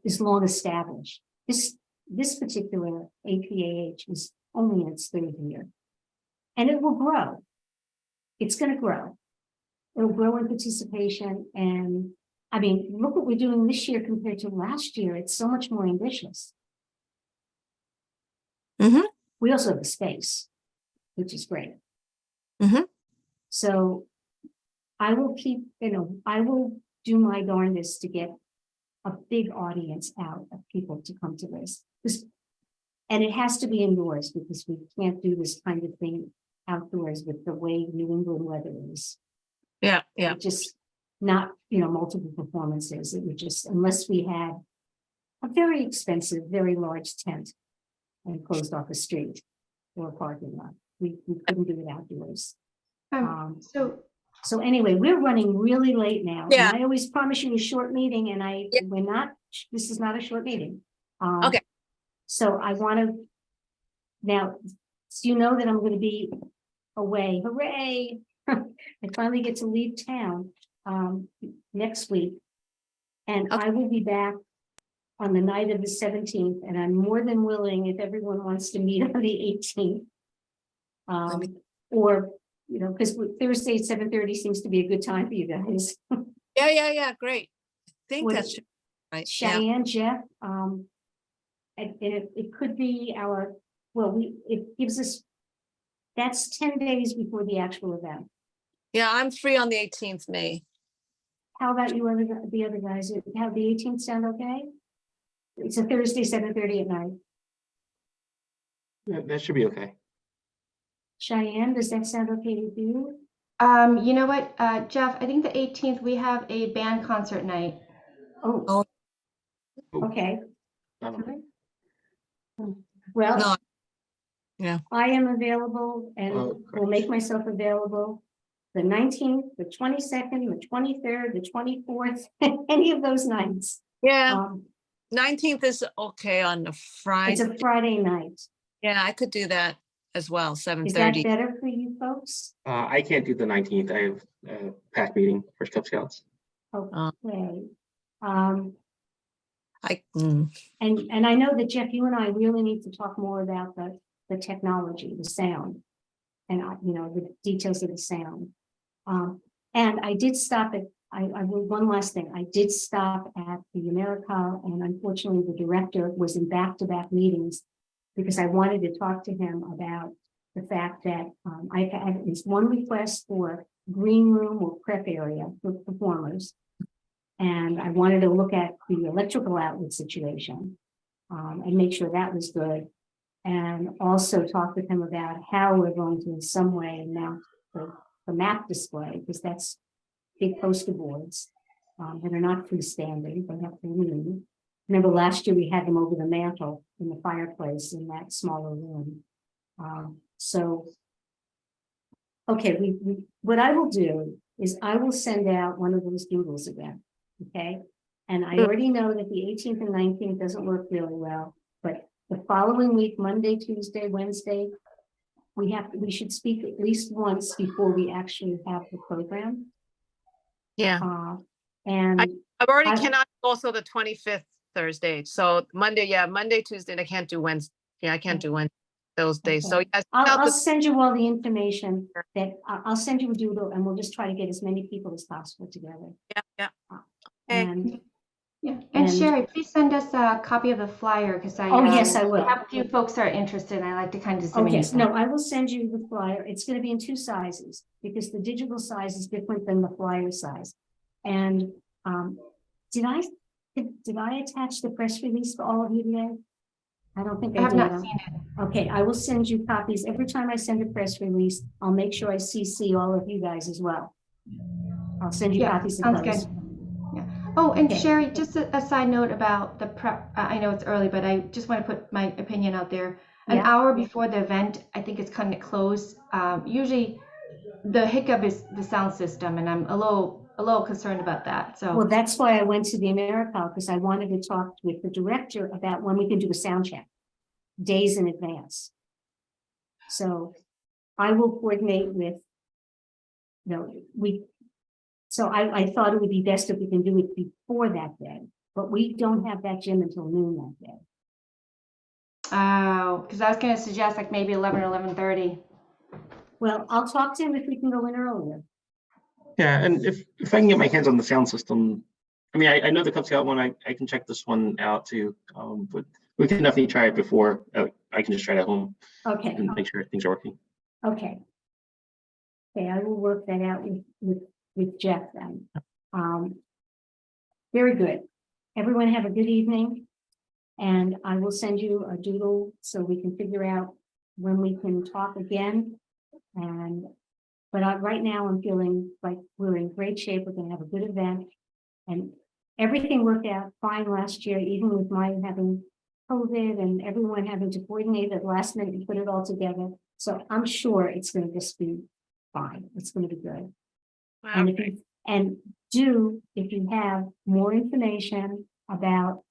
[SPEAKER 2] is long established. This particular APAH is only in its 3rd year. And it will grow. It's going to grow. It'll grow in participation. And I mean, look what we're doing this year compared to last year. It's so much more ambitious. We also have the space, which is great. So I will I will do my darndest to get a big audience out of people to come to this. And it has to be indoors because we can't do this kind of thing outdoors with the way New England weather is.
[SPEAKER 4] Yeah.
[SPEAKER 2] Just not, multiple performances. It would just, unless we had a very expensive, very large tent and closed off a street or a parking lot. We couldn't do it outdoors. So anyway, we're running really late now.
[SPEAKER 4] Yeah.
[SPEAKER 2] And I always promise you a short meeting and this is not a short meeting.
[SPEAKER 4] Okay.
[SPEAKER 2] So I want to, now, so you know that I'm going to be away. Hooray. I finally get to leave town next week. And I will be back on the night of the 17th. And I'm more than willing if everyone wants to meet on the 18th. Or because Thursday at 7:30 seems to be a good time for you guys.
[SPEAKER 4] Yeah. Great. I think that's right.
[SPEAKER 2] Cheyenne, Jeff, and it could be it gives us, that's 10 days before the actual event.
[SPEAKER 4] Yeah, I'm free on the 18th May.
[SPEAKER 2] How about you, the other guys? How the 18th sound okay? It's a Thursday, 7:30 at night.
[SPEAKER 3] Yeah, that should be okay.
[SPEAKER 2] Cheyenne, does that sound okay with you?
[SPEAKER 1] You know what, Jeff, I think the 18th, we have a band concert night.
[SPEAKER 2] Oh. Okay. Well,
[SPEAKER 4] No. Yeah.
[SPEAKER 2] I am available and will make myself available the 19th, the 22nd, the 23rd, the 24th, any of those nights.
[SPEAKER 4] Yeah. 19th is okay on a Friday.
[SPEAKER 2] It's a Friday night.
[SPEAKER 4] Yeah, I could do that as well, 7:30.
[SPEAKER 2] Is that better for you folks?
[SPEAKER 3] I can't do the 19th. I have a pack meeting for Cub Scouts.
[SPEAKER 2] Okay. Um,
[SPEAKER 4] Mm.
[SPEAKER 2] and I know that Jeff, you and I really need to talk more about the technology, the sound, and the details of the sound. And I did stop at, I will, one last thing, I did stop at the America, and unfortunately the director was in back-to-back meetings because I wanted to talk to him about the fact that I've had at least one request for green room or prep area for performers. And I wanted to look at the electrical outlet situation and make sure that was good. And also talk with him about how we're going to in some way mount the map display, because that's big poster boards that are not freestanding, they have to lean. Remember last year we had them over the mantle in the fireplace in that smaller room. So, okay, what I will do is I will send out one of those doodles again, okay? And I already know that the 18th and 19th doesn't work really well, but the following week, Monday, Tuesday, Wednesday, we should speak at least once before we actually have the program.
[SPEAKER 4] Yeah.
[SPEAKER 2] And
[SPEAKER 4] I've already
[SPEAKER 2] I-
[SPEAKER 4] cannot also the 25th Thursday. So Monday, yeah, Monday, Tuesday, and I can't do Wednesday. Yeah, I can't do Wednesday those days. So
[SPEAKER 2] Okay.
[SPEAKER 4] yes,
[SPEAKER 2] I'll send you all the information that I'll send you a doodle, and we'll just try to get as many people as possible together.
[SPEAKER 4] yeah. Okay.
[SPEAKER 2] And
[SPEAKER 1] Yeah, and
[SPEAKER 2] And-
[SPEAKER 1] Sherry, please send us a copy of the flyer because
[SPEAKER 2] yes, I will.
[SPEAKER 1] have a few folks that are interested. And I like to kind of disseminate
[SPEAKER 2] Okay,
[SPEAKER 1] them.
[SPEAKER 2] no, I will send you the flyer. It's going to be in 2 sizes because the digital size is different than the flyer size. And did I attach the press release for all of you today? I don't think
[SPEAKER 1] I
[SPEAKER 2] I
[SPEAKER 1] have
[SPEAKER 2] did.
[SPEAKER 1] not seen it.
[SPEAKER 2] Okay, I will send you copies. Every time I send a press release, I'll make sure I CC all of you guys as well. I'll send you
[SPEAKER 1] Yeah,
[SPEAKER 2] copies of
[SPEAKER 1] sounds
[SPEAKER 2] those.
[SPEAKER 1] good. Yeah. Oh, and
[SPEAKER 2] Okay.
[SPEAKER 1] Sherry, just a side note about the prep. I know it's early, but I just want to put my opinion out there. An
[SPEAKER 2] Yeah.
[SPEAKER 1] hour before the event, I think it's cutting it close. Usually, the hiccup is the sound system, and I'm a little concerned about that. So.
[SPEAKER 2] Well, that's why I went to the America, because I wanted to talk with the director about when we can do a sound check, days in advance. So I will coordinate with, so I thought it would be best if we can do it before that day, but we don't have that gym until noon that day.
[SPEAKER 1] Oh, because I was going to suggest like maybe 11 or 11:30.
[SPEAKER 2] Well, I'll talk to him if we can go in earlier.
[SPEAKER 3] Yeah, and if I can get my hands on the sound system, I mean, I know the Cub Scout one, I can check this one out too, but we can definitely try it before. I can just try it at home
[SPEAKER 2] Okay,
[SPEAKER 3] and make sure things are working.
[SPEAKER 2] okay. Okay, I will work that out with Jeff then. Very good. Everyone have a good evening. And I will send you a doodle so we can figure out when we can talk again. But right now I'm feeling like we're in great shape. We're gonna have a good event. And everything worked out fine last year, even with my having COVID and everyone having to coordinate at last minute and put it all together. So I'm sure it's gonna just be fine. It's gonna be good. And if you have more information about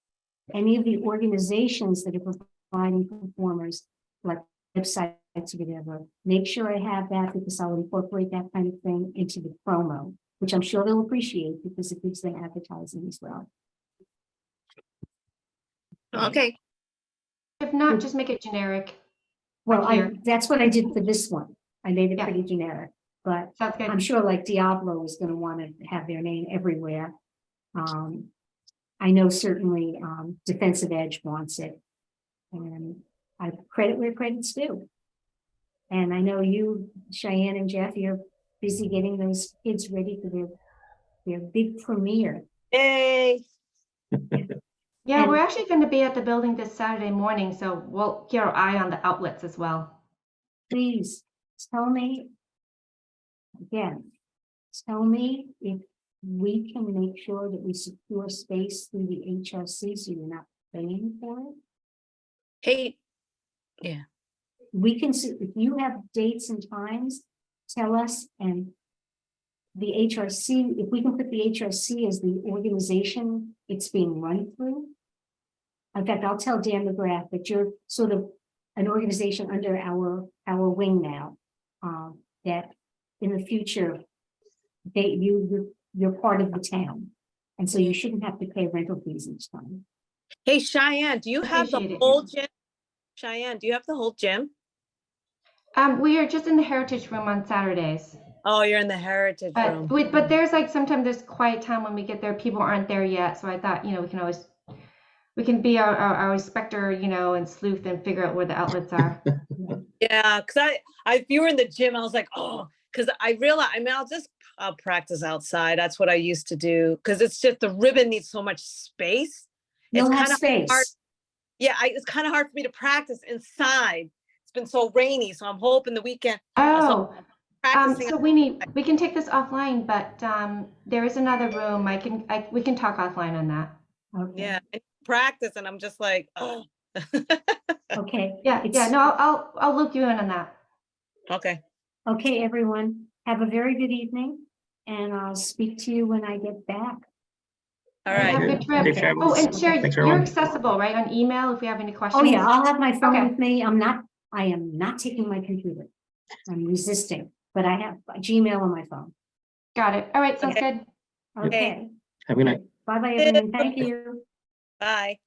[SPEAKER 2] any of the organizations that are providing performers, like websites or whatever, make sure I have that because I'll incorporate that kind of thing into the promo, which I'm sure they'll appreciate because it gives them advertising as well.
[SPEAKER 4] Okay.
[SPEAKER 1] If not, just make it generic.
[SPEAKER 2] Well,
[SPEAKER 1] Here.
[SPEAKER 2] that's what I did for this one. I made it
[SPEAKER 1] Yeah.
[SPEAKER 2] pretty generic, but
[SPEAKER 1] Sounds good.
[SPEAKER 2] I'm sure like Diablo is going to want to have their name everywhere. I know certainly Defensive Edge wants it, and I credit where credit's due. And I know you, Cheyenne and Jeff, you're busy getting those kids ready for their big premiere.
[SPEAKER 4] Yay.
[SPEAKER 1] Yeah,
[SPEAKER 2] And-
[SPEAKER 1] we're actually going to be at the building this Saturday morning, so we'll keep our eye on the outlets as well.
[SPEAKER 2] Please tell me again, tell me if we can make sure that we secure space through the HRC so you're not paying for it.
[SPEAKER 4] Hey,
[SPEAKER 2] We can, if you have dates and times, tell us, and the HRC, if we can put the HRC as the organization it's being run through. In fact, I'll tell Dan McGrath that you're sort of an organization under our wing now, that in the future, you're part of the town. And so you shouldn't have to pay rental fees each time.
[SPEAKER 4] Hey, Cheyenne, do you have the
[SPEAKER 1] Appreciate it.
[SPEAKER 4] whole gym? Cheyenne, do you have the whole gym?
[SPEAKER 1] We are just in the Heritage Room on Saturdays.
[SPEAKER 4] Oh, you're in the heritage room.
[SPEAKER 1] But there's like sometimes there's quiet time when we get there. People aren't there yet, so I thought we can be our inspector, and sleuth and figure out where the outlets are.
[SPEAKER 4] Yeah, because if you were in the gym, I was like, oh, because I realized, I'll practice outside. That's what I used to do. Because it's just the ribbon needs so much space.
[SPEAKER 2] You'll
[SPEAKER 4] It's
[SPEAKER 2] have
[SPEAKER 4] kind of
[SPEAKER 2] space.
[SPEAKER 4] hard. Yeah, it's kind of hard for me to practice inside. It's been so rainy, so I'm hoping the weekend.
[SPEAKER 1] Oh,
[SPEAKER 4] Practicing.
[SPEAKER 1] so we can take this offline, but there is another room. We can talk offline on that.
[SPEAKER 2] Okay.
[SPEAKER 4] Yeah, and practice, and I'm just like, oh.
[SPEAKER 2] Okay.
[SPEAKER 1] Yeah,
[SPEAKER 2] It's-
[SPEAKER 1] no, I'll loop you in on that.
[SPEAKER 4] Okay.
[SPEAKER 2] Okay, everyone, have a very good evening, and I'll speak to you when I get back.
[SPEAKER 4] All
[SPEAKER 1] Have
[SPEAKER 4] right.
[SPEAKER 1] a good trip.
[SPEAKER 3] Safe travels.
[SPEAKER 1] Oh, and Sherry,
[SPEAKER 3] Thanks,
[SPEAKER 1] you're
[SPEAKER 3] everyone.
[SPEAKER 1] accessible, right, on email if we have any questions?
[SPEAKER 2] Oh, yeah, I'll have my phone
[SPEAKER 1] Okay.
[SPEAKER 2] with me. I am not taking my computer. I'm resisting, but I have Gmail on my phone.
[SPEAKER 1] Got it. All right, sounds
[SPEAKER 4] Okay.
[SPEAKER 1] good.
[SPEAKER 2] Okay.
[SPEAKER 3] Have a good night.
[SPEAKER 2] Bye-bye, everyone. Thank you.
[SPEAKER 4] Bye.